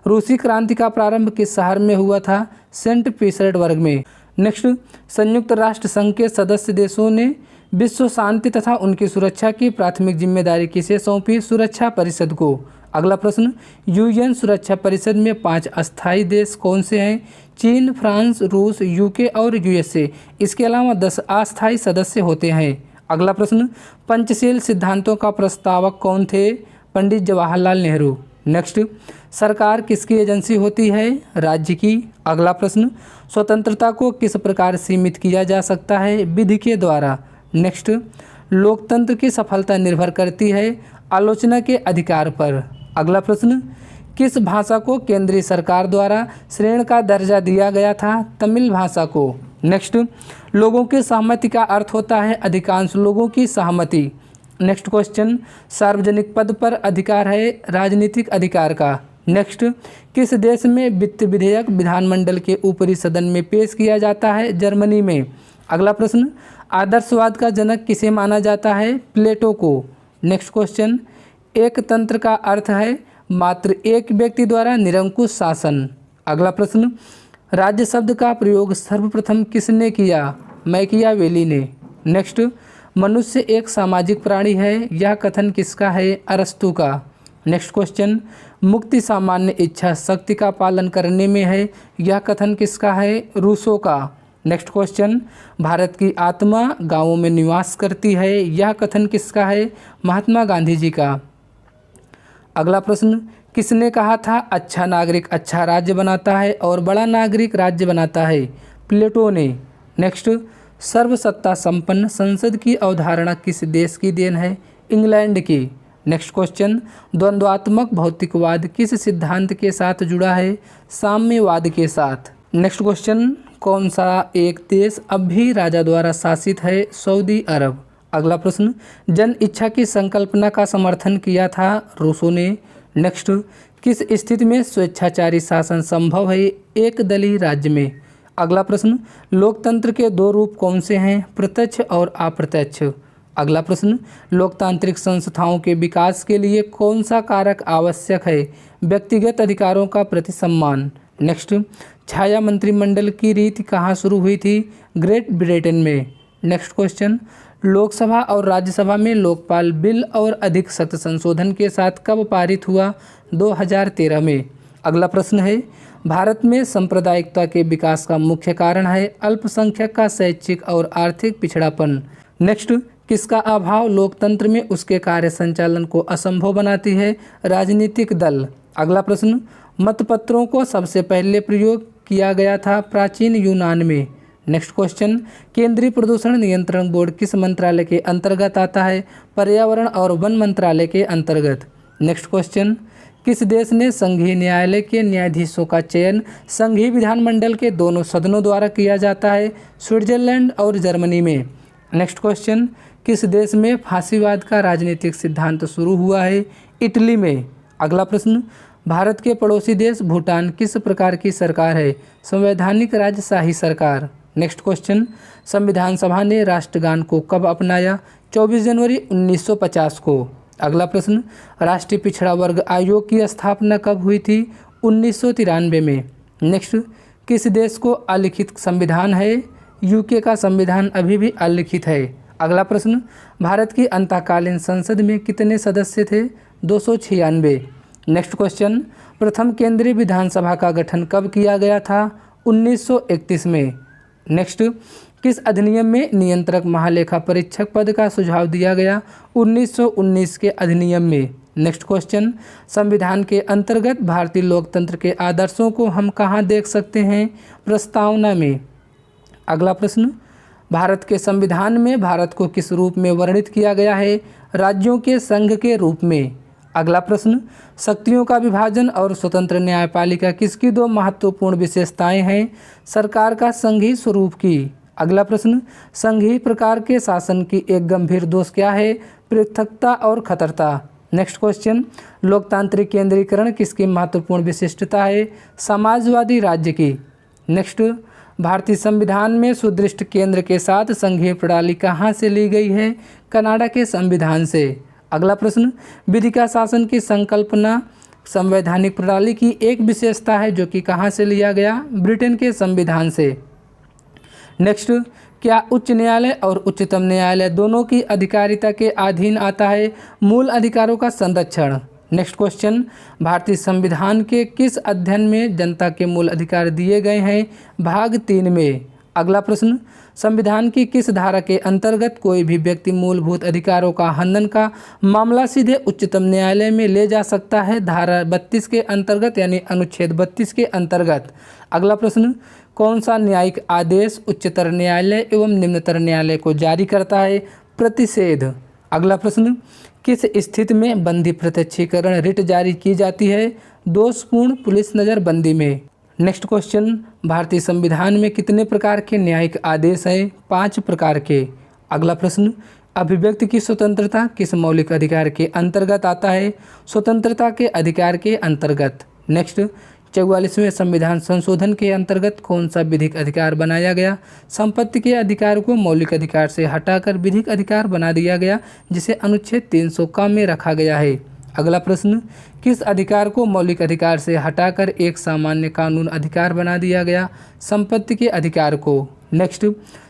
रूसी क्रांति का प्रारंभ किस शहर में हुआ था? सेंट पीटर्सबर्ग में। नेक्स्ट, संयुक्त राष्ट्र संघ के सदस्य देशों ने विश्व शांति तथा उनकी सुरक्षा की प्राथमिक जिम्मेदारी किसे सौंपी? सुरक्षा परिषद को। अगला प्रश्न, यूएन सुरक्षा परिषद में 5 अस्थायी देश कौन से हैं? चीन, फ्रांस, रूस, यूके और यूएसए। इसके अलावा 10 अस्थायी सदस्य होते हैं। अगला प्रश्न, पंचशील सिद्धांतों का प्रस्तावक कौन थे? पंडित जवाहरलाल नेहरू। नेक्स्ट, सरकार किसकी एजेंसी होती है? राज्य की। अगला प्रश्न, स्वतंत्रता को किस प्रकार सीमित किया जा सकता है? विधि के द्वारा। नेक्स्ट, लोकतंत्र की सफलता निर्भर करती है आलोचना के अधिकार पर। अगला प्रश्न, किस भाषा को केंद्रीय सरकार द्वारा श्रेणी का दर्जा दिया गया था? तमिल भाषा को। नेक्स्ट, लोगों की सहमति का अर्थ होता है अधिकांश लोगों की सहमति। नेक्स्ट क्वेश्चन, सार्वजनिक पद पर अधिकार है राजनीतिक अधिकार का। नेक्स्ट, किस देश में वित्त विधेयक विधानमंडल के ऊपरी सदन में पेश किया जाता है? जर्मनी में। अगला प्रश्न, आदर्शवाद का जनक किसे माना जाता है? प्लेटो को। नेक्स्ट क्वेश्चन, एक तंत्र का अर्थ है मात्र एक व्यक्ति द्वारा निरंकुश शासन। अगला प्रश्न, राज्य शब्द का प्रयोग सर्वप्रथम किसने किया? मैकियावेली ने। नेक्स्ट, मनुष्य एक सामाजिक प्राणी है, यह कथन किसका है? अरस्तू का। नेक्स्ट क्वेश्चन, मुक्ति सामान्य इच्छा शक्ति का पालन करने में है, यह कथन किसका है? रूसो का। नेक्स्ट क्वेश्चन, भारत की आत्मा गांवों में निवास करती है, यह कथन किसका है? महात्मा गांधी जी का। अगला प्रश्न, किसने कहा था अच्छा नागरिक अच्छा राज्य बनाता है और बड़ा नागरिक राज्य बनाता है? प्लेटो ने। नेक्स्ट, सर्वसत्ता संपन्न संसद की अवधारणा किस देश की देन है? इंग्लैंड की। नेक्स्ट क्वेश्चन, द्वंद्वात्मक भौतिकवाद किस सिद्धांत के साथ जुड़ा है? साम्यवाद के साथ। नेक्स्ट क्वेश्चन, कौन सा एक देश अब भी राजा द्वारा शासित है? सऊदी अरब। अगला प्रश्न, जन इच्छा की संकल्पना का समर्थन किया था? रूसो ने। नेक्स्ट, किस स्थिति में स्वेच्छाचारी शासन संभव है? एक दलीय राज्य में। अगला प्रश्न, लोकतंत्र के 2 रूप कौन से हैं? प्रत्यक्ष और अप्रत्यक्ष। अगला प्रश्न, लोकतांत्रिक संस्थाओं के विकास के लिए कौन सा कारक आवश्यक है? व्यक्तिगत अधिकारों का प्रति सम्मान। नेक्स्ट, छाया मंत्रिमंडल की रीति कहाँ शुरू हुई थी? ग्रेट ब्रिटेन में। नेक्स्ट क्वेश्चन, लोकसभा और राज्यसभा में लोकपाल बिल और अधिक सख्त संशोधन के साथ कब पारित हुआ? 2013 में। अगला प्रश्न है, भारत में सांप्रदायिकता के विकास का मुख्य कारण है? अल्पसंख्यक का शैक्षिक और आर्थिक पिछड़ापन। नेक्स्ट, किसका अभाव लोकतंत्र में उसके कार्य संचालन को असंभव बनाती है? राजनीतिक दल। अगला प्रश्न, मतपत्रों को सबसे पहले प्रयोग किया गया था? प्राचीन यूनान में। नेक्स्ट क्वेश्चन, केंद्रीय प्रदूषण नियंत्रण बोर्ड किस मंत्रालय के अंतर्गत आता है? पर्यावरण और वन मंत्रालय के अंतर्गत। नेक्स्ट क्वेश्चन, किस देश ने संघीय न्यायालय के न्यायाधीशों का चयन संघीय विधानमंडल के दोनों सदनों द्वारा किया जाता है? स्विट्जरलैंड और जर्मनी में। नेक्स्ट क्वेश्चन, किस देश में फांसीवाद का राजनीतिक सिद्धांत शुरू हुआ है? इटली में। अगला प्रश्न, भारत के पड़ोसी देश भूटान किस प्रकार की सरकार है? संवैधानिक राजशाही सरकार। नेक्स्ट क्वेश्चन, संविधान सभा ने राष्ट्रगान को कब अपनाया? 24 जनवरी 1950 को। अगला प्रश्न, राष्ट्रीय पिछड़ा वर्ग आयोग की स्थापना कब हुई थी? 1993 में। नेक्स्ट, किस देश को अलिखित संविधान है? यूके का संविधान अभी भी अलिखित है। अगला प्रश्न, भारत की अंतःकालीन संसद में कितने सदस्य थे? 296। नेक्स्ट क्वेश्चन, प्रथम केंद्रीय विधानसभा का गठन कब किया गया था? 1931 में। नेक्स्ट, किस अधिनियम में नियंत्रक महालेखा परीक्षक पद का सुझाव दिया गया? 1919 के अधिनियम में। नेक्स्ट क्वेश्चन, संविधान के अंतर्गत भारतीय लोकतंत्र के आदर्शों को हम कहाँ देख सकते हैं? प्रस्तावना में। अगला प्रश्न, भारत के संविधान में भारत को किस रूप में वर्णित किया गया है? राज्यों के संघ के रूप में। अगला प्रश्न, शक्तियों का विभाजन और स्वतंत्र न्यायपालिका किसकी 2 महत्वपूर्ण विशेषताएं हैं? सरकार का संघीय स्वरूप की। अगला प्रश्न, संघीय प्रकार के शासन की एक गंभीर दोष क्या है? पृथकता और खतरता। नेक्स्ट क्वेश्चन, लोकतांत्रिक केंद्रीकरण किसकी महत्वपूर्ण विशिष्टता है? समाजवादी राज्य की। नेक्स्ट, भारतीय संविधान में सुदृढ़ केंद्र के साथ संघीय प्रणाली कहाँ से ली गई है? कनाडा के संविधान से। अगला प्रश्न, विधि का शासन की संकल्पना संवैधानिक प्रणाली की एक विशेषता है जो कि कहाँ से लिया गया? ब्रिटेन के संविधान से। नेक्स्ट, क्या उच्च न्यायालय और उच्चतम न्यायालय दोनों की अधिकारिता के अधीन आता है मूल अधिकारों का संरक्षण? नेक्स्ट क्वेश्चन, भारतीय संविधान के किस अध्ययन में जनता के मूल अधिकार दिए गए हैं? भाग 3 में। अगला प्रश्न, संविधान की किस धारा के अंतर्गत कोई भी व्यक्ति मूलभूत अधिकारों का हनन का मामला सीधे उच्चतम न्यायालय में ले जा सकता है? धारा 32 के अंतर्गत यानी अनुच्छेद 32 के अंतर्गत। अगला प्रश्न, कौन सा न्यायिक आदेश उच्चतर न्यायालय एवं निम्नतर न्यायालय को जारी करता है? प्रतिषेध। अगला प्रश्न, किस स्थिति में बंदी प्रत्यक्षीकरण रिट जारी की जाती है? दोषपूर्ण पुलिस नज़रबंदी में। नेक्स्ट क्वेश्चन, भारतीय संविधान में कितने प्रकार के न्यायिक आदेश हैं? 5 प्रकार के। अगला प्रश्न, अभिव्यक्ति की स्वतंत्रता किस मौलिक अधिकार के अंतर्गत आता है? स्वतंत्रता के अधिकार के अंतर्गत। नेक्स्ट, 44वें संविधान संशोधन के अंतर्गत कौन सा विधिक अधिकार बनाया गया? संपत्ति के अधिकार को मौलिक अधिकार से हटाकर विधिक अधिकार बना दिया गया, जिसे अनुच्छेद 300 का में रखा गया है। अगला प्रश्न, किस अधिकार को मौलिक अधिकार से हटाकर एक सामान्य कानून अधिकार बना दिया गया? संपत्ति के अधिकार को। नेक्स्ट,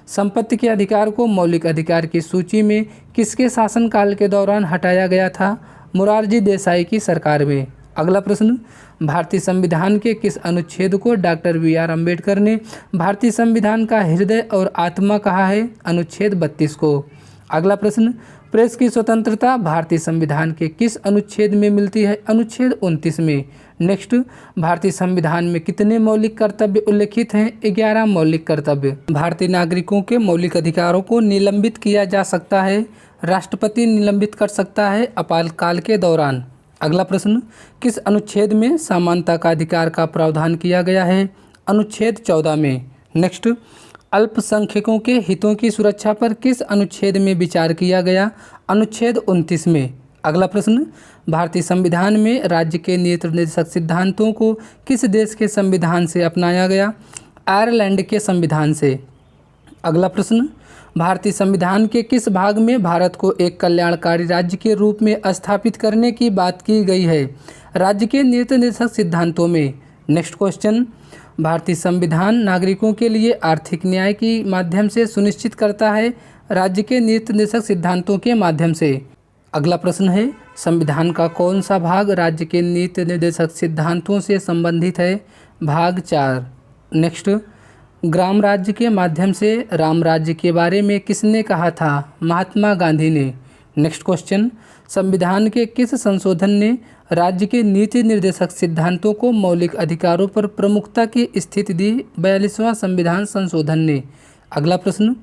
संपत्ति के अधिकार को मौलिक अधिकार की सूची में किसके शासनकाल के दौरान हटाया गया था? मोरारजी देसाई की सरकार में। अगला प्रश्न, भारतीय संविधान के किस अनुच्छेद को डॉक्टर बी.आर. अम्बेडकर ने भारतीय संविधान का हृदय और आत्मा कहा है? अनुच्छेद 32 को। अगला प्रश्न, प्रेस की स्वतंत्रता भारतीय संविधान के किस अनुच्छेद में मिलती है? अनुच्छेद 29 में। नेक्स्ट, भारतीय संविधान में कितने मौलिक कर्तव्य उल्लिखित हैं? 11 मौलिक कर्तव्य। भारतीय नागरिकों के मौलिक अधिकारों को निलंबित किया जा सकता है। राष्ट्रपति निलंबित कर सकता है आपातकाल के दौरान। अगला प्रश्न, किस अनुच्छेद में समानता का अधिकार का प्रावधान किया गया है? अनुच्छेद 14 में। नेक्स्ट, अल्पसंख्यकों के हितों की सुरक्षा पर किस अनुच्छेद में विचार किया गया? अनुच्छेद 29 में। अगला प्रश्न, भारतीय संविधान में राज्य के नीति निर्देशक सिद्धांतों को किस देश के संविधान से अपनाया गया? आयरलैंड के संविधान से। अगला प्रश्न, भारतीय संविधान के किस भाग में भारत को एक कल्याणकारी राज्य के रूप में स्थापित करने की बात की गई है? राज्य के नीति निर्देशक सिद्धांतों में। नेक्स्ट क्वेश्चन, भारतीय संविधान नागरिकों के लिए आर्थिक न्याय के माध्यम से सुनिश्चित करता है? राज्य के नीति निर्देशक सिद्धांतों के माध्यम से। अगला प्रश्न है, संविधान का कौन सा भाग राज्य के नीति निर्देशक सिद्धांतों से संबंधित है? भाग 4। नेक्स्ट, ग्राम राज्य के माध्यम से राम राज्य के बारे में किसने कहा था? महात्मा गांधी ने। नेक्स्ट क्वेश्चन, संविधान के किस संशोधन ने राज्य के नीति निर्देशक सिद्धांतों को मौलिक अधिकारों पर प्रमुखता की स्थिति दी? 42वां संविधान संशोधन ने। अगला प्रश्न,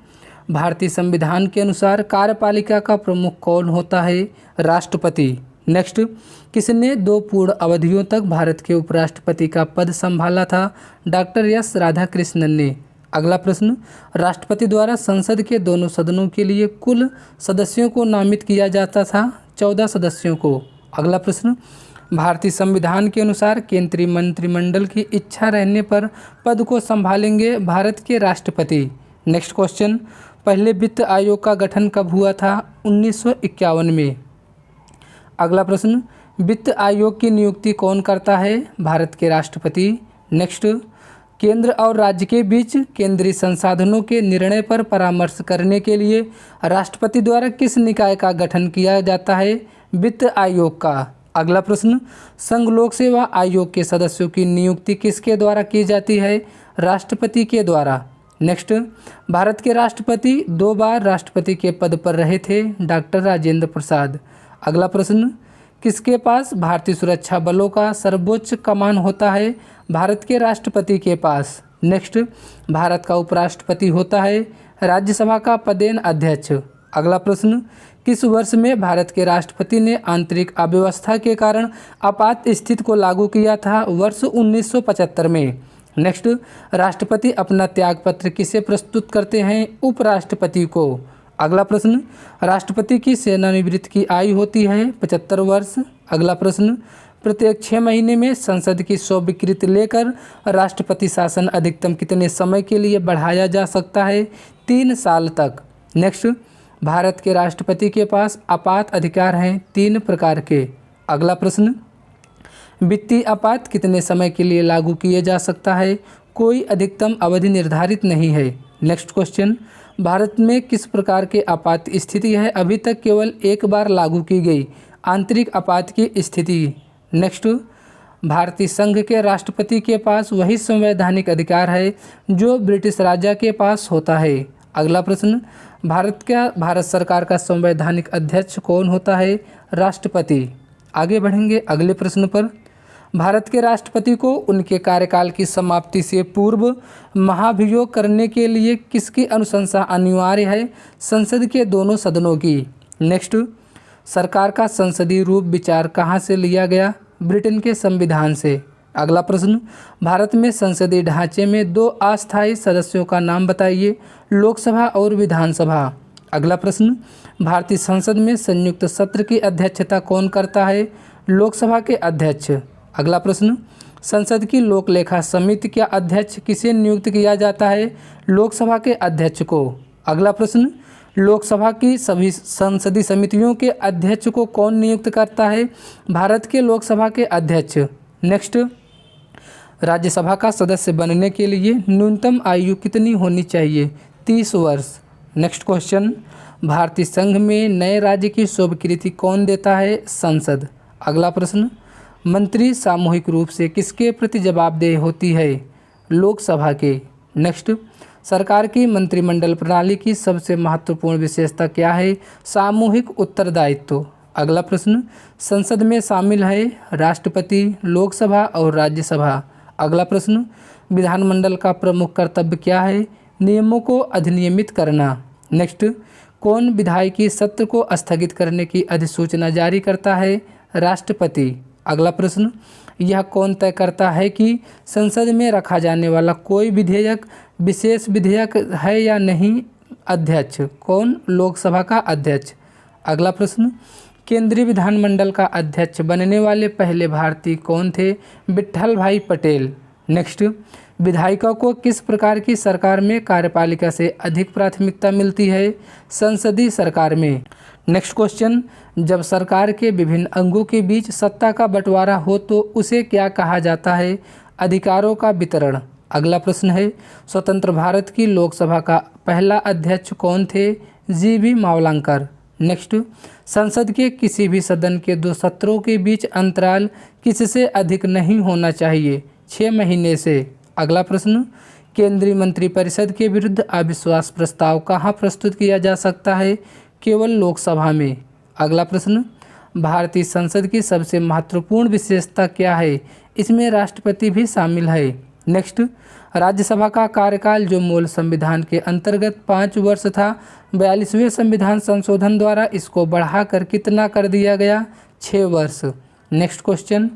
भारतीय संविधान के अनुसार कार्यपालिका का प्रमुख कौन होता है? राष्ट्रपति। नेक्स्ट, किसने 2 पूर्ण अवधियों तक भारत के उपराष्ट्रपति का पद संभाला था? डॉक्टर एस राधाकृष्णन ने। अगला प्रश्न, राष्ट्रपति द्वारा संसद के दोनों सदनों के लिए कुल सदस्यों को नामित किया जाता था? 14 सदस्यों को। अगला प्रश्न, भारतीय संविधान के अनुसार केंद्रीय मंत्रिमंडल की इच्छा रहने पर पद को संभालेंगे भारत के राष्ट्रपति। नेक्स्ट क्वेश्चन, पहले वित्त आयोग का गठन कब हुआ था? 1951 में। अगला प्रश्न, वित्त आयोग की नियुक्ति कौन करता है? भारत के राष्ट्रपति। नेक्स्ट, केंद्र और राज्य के बीच केंद्रीय संसाधनों के निर्णय पर परामर्श करने के लिए राष्ट्रपति द्वारा किस निकाय का गठन किया जाता है? वित्त आयोग का। अगला प्रश्न, संघ लोक सेवा आयोग के सदस्यों की नियुक्ति किसके द्वारा की जाती है? राष्ट्रपति के द्वारा। नेक्स्ट, भारत के राष्ट्रपति 2 बार राष्ट्रपति के पद पर रहे थे? डॉक्टर राजेंद्र प्रसाद। अगला प्रश्न, किसके पास भारतीय सुरक्षा बलों का सर्वोच्च कमान होता है? भारत के राष्ट्रपति के पास। नेक्स्ट, भारत का उपराष्ट्रपति होता है राज्यसभा का पदेन अध्यक्ष। अगला प्रश्न, किस वर्ष में भारत के राष्ट्रपति ने आंतरिक अव्यवस्था के कारण आपात स्थिति को लागू किया था? वर्ष 1975 में। नेक्स्ट, राष्ट्रपति अपना त्यागपत्र किसे प्रस्तुत करते हैं? उपराष्ट्रपति को। अगला प्रश्न, राष्ट्रपति की सेवानिवृत्ति की आयु होती है 75 वर्ष। अगला प्रश्न, प्रत्येक 6 महीने में संसद की स्वीकृति लेकर राष्ट्रपति शासन अधिकतम कितने समय के लिए बढ़ाया जा सकता है? 3 साल तक। नेक्स्ट, भारत के राष्ट्रपति के पास आपात अधिकार हैं 3 प्रकार के। अगला प्रश्न, वित्तीय आपात कितने समय के लिए लागू किए जा सकता है? कोई अधिकतम अवधि निर्धारित नहीं है। नेक्स्ट क्वेश्चन, भारत में किस प्रकार के आपात स्थिति है अभी तक केवल एक बार लागू की गई? आंतरिक आपात की स्थिति। नेक्स्ट, भारतीय संघ के राष्ट्रपति के पास वही संवैधानिक अधिकार है जो ब्रिटिश राजा के पास होता है। अगला प्रश्न, भारत सरकार का संवैधानिक अध्यक्ष कौन होता है? राष्ट्रपति। आगे बढ़ेंगे अगले प्रश्न पर। भारत के राष्ट्रपति को उनके कार्यकाल की समाप्ति से पूर्व महाभियोग करने के लिए किसकी अनुशंसा अनिवार्य है? संसद के दोनों सदनों की। नेक्स्ट, सरकार का संसदीय रूप विचार कहाँ से लिया गया? ब्रिटेन के संविधान से। अगला प्रश्न, भारत में संसदीय ढांचे में 2 अस्थायी सदस्यों का नाम बताइए। लोकसभा और विधानसभा। अगला प्रश्न, भारतीय संसद में संयुक्त सत्र की अध्यक्षता कौन करता है? लोकसभा के अध्यक्ष। अगला प्रश्न, संसद की लोक लेखा समिति का अध्यक्ष किसे नियुक्त किया जाता है? लोकसभा के अध्यक्ष को। अगला प्रश्न, लोकसभा की सभी संसदीय समितियों के अध्यक्ष को कौन नियुक्त करता है? भारत के लोकसभा के अध्यक्ष। नेक्स्ट, राज्यसभा का सदस्य बनने के लिए न्यूनतम आयु कितनी होनी चाहिए? 30 वर्ष। नेक्स्ट क्वेश्चन, भारतीय संघ में नए राज्य की स्वीकृति कौन देता है? संसद। अगला प्रश्न, मंत्री सामूहिक रूप से किसके प्रति जवाबदेह होती है? लोकसभा के। नेक्स्ट, सरकार की मंत्रिमंडल प्रणाली की सबसे महत्वपूर्ण विशेषता क्या है? सामूहिक उत्तरदायित्व। अगला प्रश्न, संसद में शामिल है राष्ट्रपति, लोकसभा और राज्यसभा। अगला प्रश्न, विधानमंडल का प्रमुख कर्तव्य क्या है? नियमों को अधिनियमित करना। नेक्स्ट, कौन विधायिकी सत्र को स्थगित करने की अधिसूचना जारी करता है? राष्ट्रपति। अगला प्रश्न, यह कौन तय करता है कि संसद में रखा जाने वाला कोई विधेयक विशेष विधेयक है या नहीं? अध्यक्ष। कौन? लोकसभा का अध्यक्ष। अगला प्रश्न, केंद्रीय विधानमंडल का अध्यक्ष बनने वाले पहले भारतीय कौन थे? विट्ठल भाई पटेल। नेक्स्ट, विधायिका को किस प्रकार की सरकार में कार्यपालिका से अधिक प्राथमिकता मिलती है? संसदीय सरकार में। नेक्स्ट क्वेश्चन, जब सरकार के विभिन्न अंगों के बीच सत्ता का बंटवारा हो तो उसे क्या कहा जाता है? अधिकारों का वितरण। अगला प्रश्न है, स्वतंत्र भारत की लोकसभा का पहला अध्यक्ष कौन थे? जी.बी. मावलंकर। नेक्स्ट, संसद के किसी भी सदन के 2 सत्रों के बीच अंतराल किससे अधिक नहीं होना चाहिए? 6 महीने से। अगला प्रश्न, केंद्रीय मंत्रिपरिषद के विरुद्ध अविश्वास प्रस्ताव कहाँ प्रस्तुत किया जा सकता है? केवल लोकसभा में। अगला प्रश्न, भारतीय संसद की सबसे महत्वपूर्ण विशेषता क्या है? इसमें राष्ट्रपति भी शामिल है। नेक्स्ट, राज्यसभा का कार्यकाल जो मूल संविधान के अंतर्गत 5 वर्ष था, 42वें संविधान संशोधन द्वारा इसको बढ़ाकर कितना कर दिया गया? 6 वर्ष। नेक्स्ट क्वेश्चन,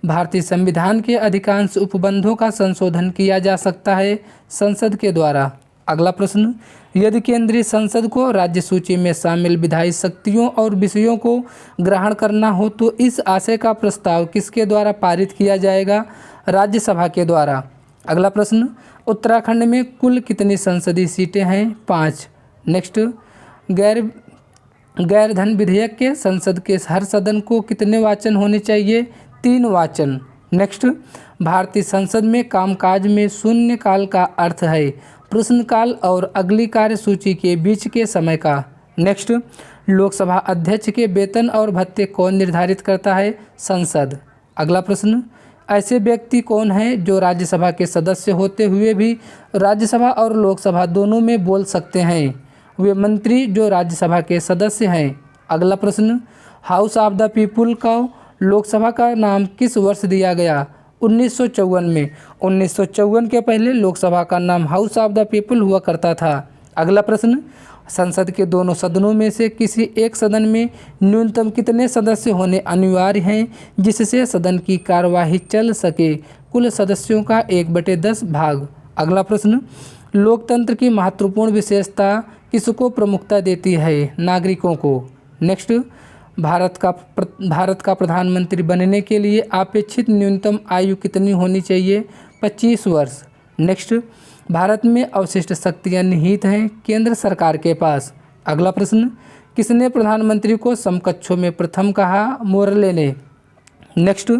भारतीय संविधान के अधिकांश उपबंधों का संशोधन किया जा सकता है संसद के द्वारा। अगला प्रश्न, यदि केंद्रीय संसद को राज्य सूची में शामिल विधायी शक्तियों और विषयों को ग्रहण करना हो तो इस आशय का प्रस्ताव किसके द्वारा पारित किया जाएगा? राज्यसभा के द्वारा। अगला प्रश्न, उत्तराखंड में कुल कितनी संसदीय सीटें हैं? 5। नेक्स्ट, गैर धन विधेयक के संसद के हर सदन को कितने वाचन होने चाहिए? 3 वाचन। नेक्स्ट, भारतीय संसद में कामकाज में शून्य काल का अर्थ है प्रश्नकाल और अगली कार्यसूची के बीच के समय का। नेक्स्ट, लोकसभा अध्यक्ष के वेतन और भत्ते कौन निर्धारित करता है? संसद। अगला प्रश्न, ऐसे व्यक्ति कौन हैं जो राज्यसभा के सदस्य होते हुए भी राज्यसभा और लोकसभा दोनों में बोल सकते हैं? वे मंत्री जो राज्यसभा के सदस्य हैं। अगला प्रश्न, हाउस ऑफ द पीपुल को लोकसभा का नाम किस वर्ष दिया गया? 1954 में। 1954 के पहले लोकसभा का नाम हाउस ऑफ द पीपुल हुआ करता था। अगला प्रश्न, संसद के दोनों सदनों में से किसी एक सदन में न्यूनतम कितने सदस्य होने अनिवार्य हैं जिससे सदन की कार्यवाही चल सके? कुल सदस्यों का 1/10 भाग। अगला प्रश्न, लोकतंत्र की महत्वपूर्ण विशेषता किसको प्रमुखता देती है? नागरिकों को। नेक्स्ट, भारत का प्रधानमंत्री बनने के लिए अपेक्षित न्यूनतम आयु कितनी होनी चाहिए? 25 वर्ष। नेक्स्ट, भारत में अवशिष्ट शक्तियाँ निहित हैं केंद्र सरकार के पास। अगला प्रश्न, किसने प्रधानमंत्री को समकक्षों में प्रथम कहा? मोरले ने। नेक्स्ट,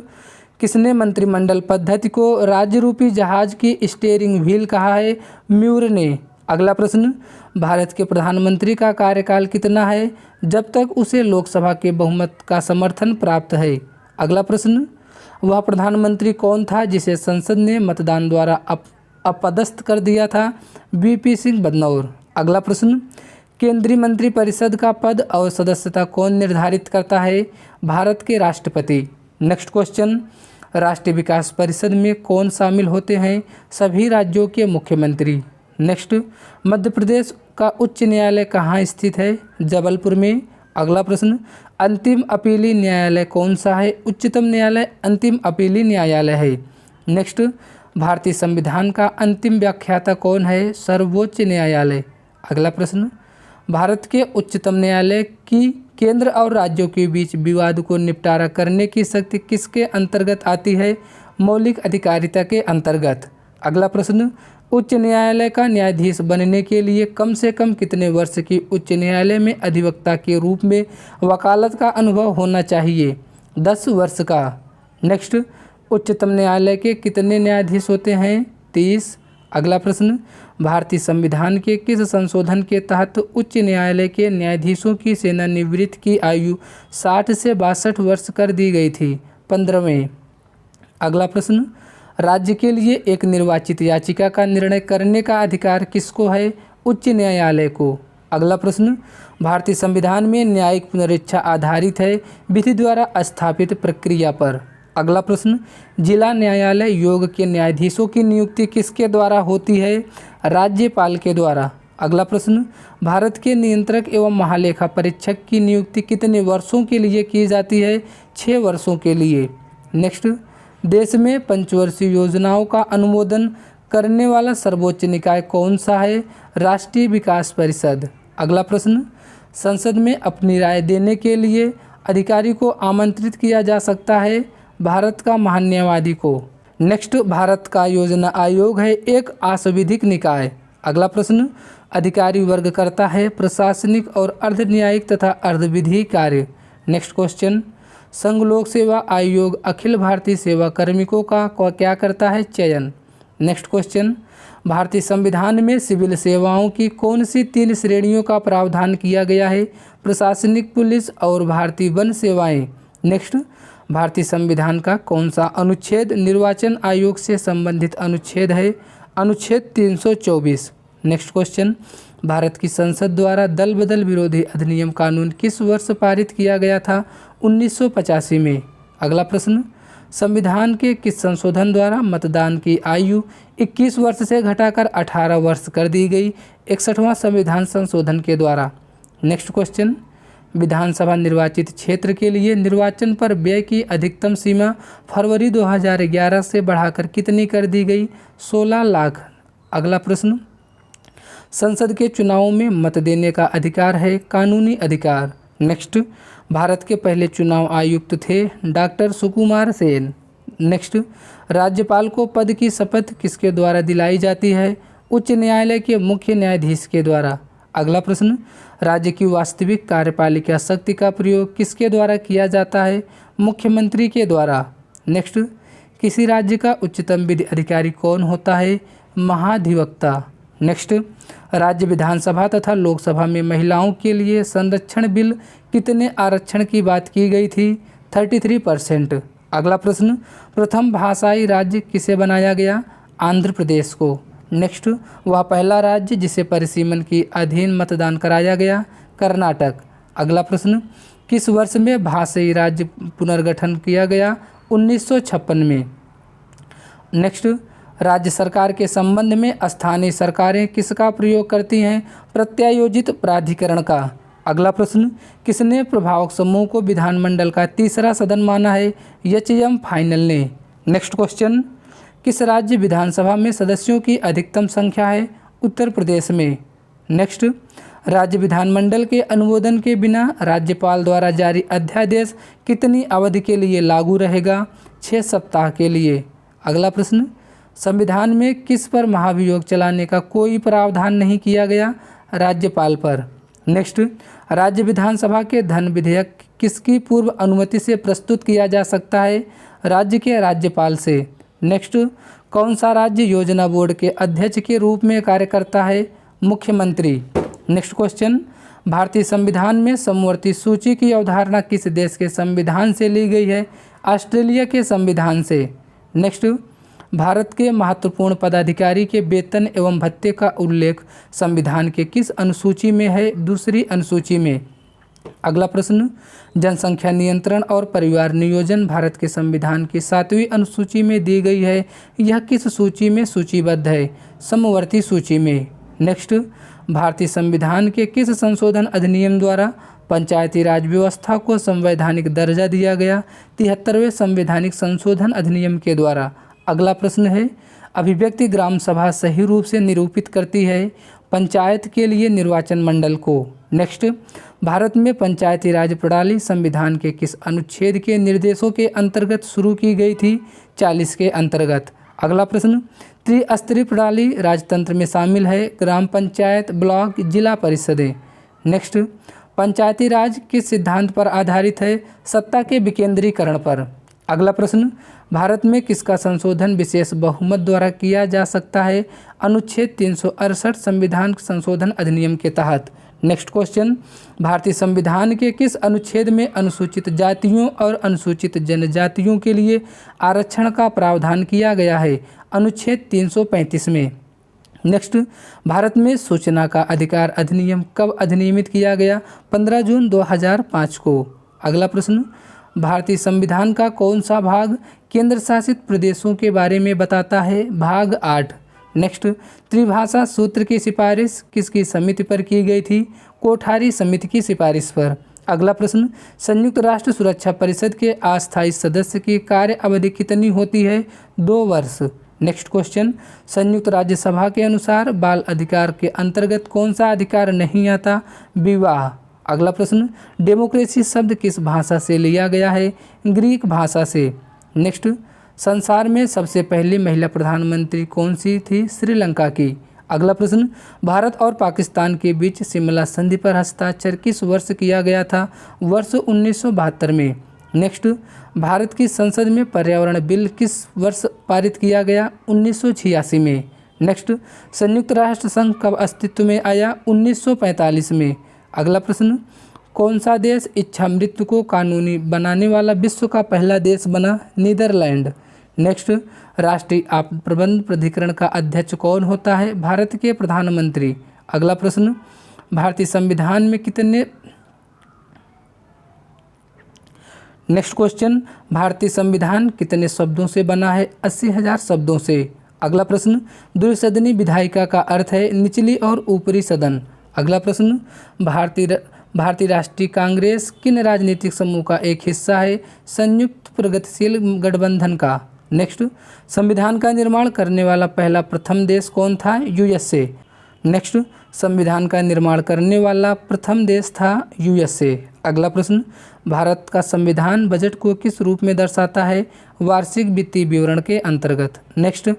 किसने मंत्रिमंडल पद्धति को राज्य रूपी जहाज की स्टीयरिंग व्हील कहा है? म्यूर ने। अगला प्रश्न, भारत के प्रधानमंत्री का कार्यकाल कितना है? जब तक उसे लोकसभा के बहुमत का समर्थन प्राप्त है। अगला प्रश्न, वह प्रधानमंत्री कौन था जिसे संसद ने मतदान द्वारा अपदस्थ कर दिया था? वीपी सिंह बदनौर। अगला प्रश्न, केंद्रीय मंत्रिपरिषद का पद और सदस्यता कौन निर्धारित करता है? भारत के राष्ट्रपति। नेक्स्ट क्वेश्चन, राष्ट्रीय विकास परिषद में कौन शामिल होते हैं? सभी राज्यों के मुख्यमंत्री। नेक्स्ट, मध्य प्रदेश का उच्च न्यायालय कहाँ स्थित है? जबलपुर में। अगला प्रश्न, अंतिम अपीली न्यायालय कौन सा है? उच्चतम न्यायालय अंतिम अपीली न्यायालय है। नेक्स्ट, भारतीय संविधान का अंतिम व्याख्याता कौन है? सर्वोच्च न्यायालय। अगला प्रश्न, भारत के उच्चतम न्यायालय की केंद्र और राज्यों के बीच विवाद को निपटारा करने की शक्ति किसके अंतर्गत आती है? मौलिक अधिकारिता के अंतर्गत। अगला प्रश्न, उच्च न्यायालय का न्यायाधीश बनने के लिए कम से कम कितने वर्ष की उच्च न्यायालय में अधिवक्ता के रूप में वकालत का अनुभव होना चाहिए? 10 वर्ष का। नेक्स्ट, उच्चतम न्यायालय के कितने न्यायाधीश होते हैं? 30। अगला प्रश्न, भारतीय संविधान के किस संशोधन के तहत उच्च न्यायालय के न्यायाधीशों की सेवानिवृत्ति की आयु 60 से 62 वर्ष कर दी गई थी? 15वें। अगला प्रश्न, राज्य के लिए एक निर्वाचित याचिका का निर्णय करने का अधिकार किसको है? उच्च न्यायालय को। अगला प्रश्न, भारतीय संविधान में न्यायिक पुनरीक्षा आधारित है विधि द्वारा स्थापित प्रक्रिया पर। अगला प्रश्न, जिला न्यायालय योग के न्यायाधीशों की नियुक्ति किसके द्वारा होती है? राज्यपाल के द्वारा। अगला प्रश्न, भारत के नियंत्रक एवं महालेखा परीक्षक की नियुक्ति कितने वर्षों के लिए की जाती है? 6 वर्षों के लिए। नेक्स्ट, देश में पंचवर्षीय योजनाओं का अनुमोदन करने वाला सर्वोच्च निकाय कौन सा है? राष्ट्रीय विकास परिषद। अगला प्रश्न, संसद में अपनी राय देने के लिए अधिकारी को आमंत्रित किया जा सकता है? भारत का महान्यायवादी को। नेक्स्ट, भारत का योजना आयोग है एक असंविधिक निकाय। अगला प्रश्न, अधिकारी वर्ग करता है प्रशासनिक और अर्ध न्यायिक तथा अर्धविधि कार्य। नेक्स्ट क्वेश्चन, संघ लोक सेवा आयोग अखिल भारतीय सेवा कार्मिकों का क्या करता है? चयन। नेक्स्ट क्वेश्चन, भारतीय संविधान में सिविल सेवाओं की कौन सी 3 श्रेणियों का प्रावधान किया गया है? प्रशासनिक, पुलिस और भारतीय वन सेवाएं। नेक्स्ट, भारतीय संविधान का कौन सा अनुच्छेद निर्वाचन आयोग से संबंधित अनुच्छेद है? अनुच्छेद 324। नेक्स्ट क्वेश्चन, भारत की संसद द्वारा दल बदल विरोधी अधिनियम कानून किस वर्ष पारित किया गया था? 1985 में। अगला प्रश्न, संविधान के किस संशोधन द्वारा मतदान की आयु 21 वर्ष से घटाकर 18 वर्ष कर दी गई? 61वां संविधान संशोधन के द्वारा। नेक्स्ट क्वेश्चन, विधानसभा निर्वाचित क्षेत्र के लिए निर्वाचन पर व्यय की अधिकतम सीमा फरवरी 2011 से बढ़ाकर कितनी कर दी गई? 16 लाख। अगला प्रश्न, संसद के चुनावों में मत देने का अधिकार है कानूनी अधिकार। नेक्स्ट, भारत के पहले चुनाव आयुक्त थे डॉक्टर सुकुमार सेन। नेक्स्ट, राज्यपाल को पद की शपथ किसके द्वारा दिलाई जाती है? उच्च न्यायालय के मुख्य न्यायाधीश के द्वारा। अगला प्रश्न, राज्य की वास्तविक कार्यपालिका शक्ति का प्रयोग किसके द्वारा किया जाता है? मुख्यमंत्री के द्वारा। नेक्स्ट, किसी राज्य का उच्चतम विधि अधिकारी कौन होता है? महाधिवक्ता। नेक्स्ट, राज्य विधानसभा तथा लोकसभा में महिलाओं के लिए संरक्षण बिल कितने आरक्षण की बात की गई थी? 33%। अगला प्रश्न, प्रथम भाषाई राज्य किसे बनाया गया? आंध्र प्रदेश को। नेक्स्ट, वह पहला राज्य जिसे परिसीमन की अधीन मतदान कराया गया? कर्नाटक। अगला प्रश्न, किस वर्ष में भाषाई राज्य पुनर्गठन किया गया? 1956 में। नेक्स्ट, राज्य सरकार के संबंध में स्थानीय सरकारें किसका प्रयोग करती हैं? प्रत्यायोजित प्राधिकरण का। अगला प्रश्न, किसने प्रभावक समूह को विधानमंडल का तीसरा सदन माना है? एच.एम. फाइनल ने। नेक्स्ट क्वेश्चन, किस राज्य विधानसभा में सदस्यों की अधिकतम संख्या है? उत्तर प्रदेश में। नेक्स्ट, राज्य विधानमंडल के अनुमोदन के बिना राज्यपाल द्वारा जारी अध्यादेश कितनी अवधि के लिए लागू रहेगा? 6 सप्ताह के लिए। अगला प्रश्न, संविधान में किस पर महाभियोग चलाने का कोई प्रावधान नहीं किया गया? राज्यपाल पर। नेक्स्ट, राज्य विधानसभा के धन विधेयक किसकी पूर्व अनुमति से प्रस्तुत किया जा सकता है? राज्य के राज्यपाल से। नेक्स्ट, कौन सा राज्य योजना बोर्ड के अध्यक्ष के रूप में कार्य करता है? मुख्यमंत्री। नेक्स्ट क्वेश्चन, भारतीय संविधान में समवर्ती सूची की अवधारणा किस देश के संविधान से ली गई है? ऑस्ट्रेलिया के संविधान से। नेक्स्ट, भारत के महत्वपूर्ण पदाधिकारी के वेतन एवं भत्ते का उल्लेख संविधान के किस अनुसूची में है? दूसरी अनुसूची में। अगला प्रश्न, जनसंख्या नियंत्रण और परिवार नियोजन भारत के संविधान की 7वीं अनुसूची में दी गई है। यह किस सूची में सूचीबद्ध है? समवर्ती सूची में। नेक्स्ट, भारतीय संविधान के किस संशोधन अधिनियम द्वारा पंचायती राज व्यवस्था को संवैधानिक दर्जा दिया गया? 73वें संवैधानिक संशोधन अधिनियम के द्वारा। अगला प्रश्न है, अभिव्यक्ति ग्राम सभा सही रूप से निरूपित करती है पंचायत के लिए निर्वाचन मंडल को। नेक्स्ट, भारत में पंचायती राज प्रणाली संविधान के किस अनुच्छेद के निर्देशों के अंतर्गत शुरू की गई थी? 40 के अंतर्गत। अगला प्रश्न, त्रिस्तरीय प्रणाली राजतंत्र में शामिल है ग्राम पंचायत, ब्लॉक, जिला परिषदें। नेक्स्ट, पंचायती राज किस सिद्धांत पर आधारित है? सत्ता के विकेंद्रीकरण पर। अगला प्रश्न, भारत में किसका संशोधन विशेष बहुमत द्वारा किया जा सकता है? अनुच्छेद 368 संविधान संशोधन अधिनियम के तहत। नेक्स्ट क्वेश्चन, भारतीय संविधान के किस अनुच्छेद में अनुसूचित जातियों और अनुसूचित जनजातियों के लिए आरक्षण का प्रावधान किया गया है? अनुच्छेद 335 में। नेक्स्ट, भारत में सूचना का अधिकार अधिनियम कब अधिनियमित किया गया? 15 जून 2005 को। अगला प्रश्न, भारतीय संविधान का कौन सा भाग केंद्र शासित प्रदेशों के बारे में बताता है? भाग 8। नेक्स्ट, त्रिभाषा सूत्र की सिफारिश किसकी समिति पर की गई थी? कोठारी समिति की सिफारिश पर। अगला प्रश्न, संयुक्त राष्ट्र सुरक्षा परिषद के अस्थायी सदस्य की कार्य अवधि कितनी होती है? 2 वर्ष। नेक्स्ट क्वेश्चन, संयुक्त राज्य सभा के अनुसार बाल अधिकार के अंतर्गत कौन सा अधिकार नहीं आता? विवाह। अगला प्रश्न, डेमोक्रेसी शब्द किस भाषा से लिया गया है? ग्रीक भाषा से। नेक्स्ट, संसार में सबसे पहली महिला प्रधानमंत्री कौन सी थी? श्रीलंका की। अगला प्रश्न, भारत और पाकिस्तान के बीच शिमला संधि पर हस्ताक्षर किस वर्ष किया गया था? वर्ष 1972 में। नेक्स्ट, भारत की संसद में पर्यावरण बिल किस वर्ष पारित किया गया? 1986 में। नेक्स्ट, संयुक्त राष्ट्र संघ कब अस्तित्व में आया? 1945 में। अगला प्रश्न, कौन सा देश इच्छा मृत्यु को कानूनी बनाने वाला विश्व का पहला देश बना? नीदरलैंड। नेक्स्ट, राष्ट्रीय आपदा प्रबंधन प्राधिकरण का अध्यक्ष कौन होता है? भारत के प्रधानमंत्री। अगला प्रश्न, भारतीय संविधान में कितने नेक्स्ट क्वेश्चन, भारतीय संविधान कितने शब्दों से बना है? 80,000 शब्दों से। अगला प्रश्न, द्विसदनी विधायिका का अर्थ है निचली और ऊपरी सदन। अगला प्रश्न, भारतीय राष्ट्रीय कांग्रेस किन राजनीतिक समूह का एक हिस्सा है? संयुक्त प्रगतिशील गठबंधन का। नेक्स्ट, संविधान का निर्माण करने वाला पहला प्रथम देश कौन था? यूएसए। नेक्स्ट, संविधान का निर्माण करने वाला प्रथम देश था यूएसए। अगला प्रश्न, भारत का संविधान बजट को किस रूप में दर्शाता है? वार्षिक वित्तीय विवरण के अंतर्गत। नेक्स्ट,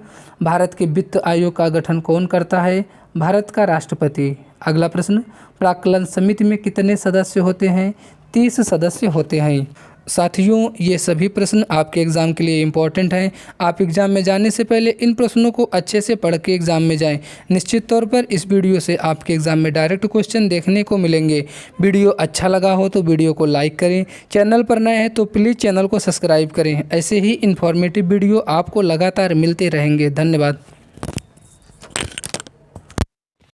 भारत के वित्त आयोग का गठन कौन करता है? भारत का राष्ट्रपति। अगला प्रश्न, प्राक्कलन समिति में कितने सदस्य होते हैं? 30 सदस्य होते हैं। साथियों, ये सभी प्रश्न आपके एग्ज़ाम के लिए इम्पॉर्टेंट हैं। आप एग्ज़ाम में जाने से पहले इन प्रश्नों को अच्छे से पढ़ के एग्ज़ाम में जाएं। निश्चित तौर पर इस वीडियो से आपके एग्ज़ाम में डायरेक्ट क्वेश्चन देखने को मिलेंगे। वीडियो अच्छा लगा हो तो वीडियो को लाइक करें, चैनल पर नए हैं तो प्लीज़ चैनल को सब्सक्राइब करें। ऐसे ही इन्फॉर्मेटिव वीडियो आपको लगातार मिलते रहेंगे। धन्यवाद।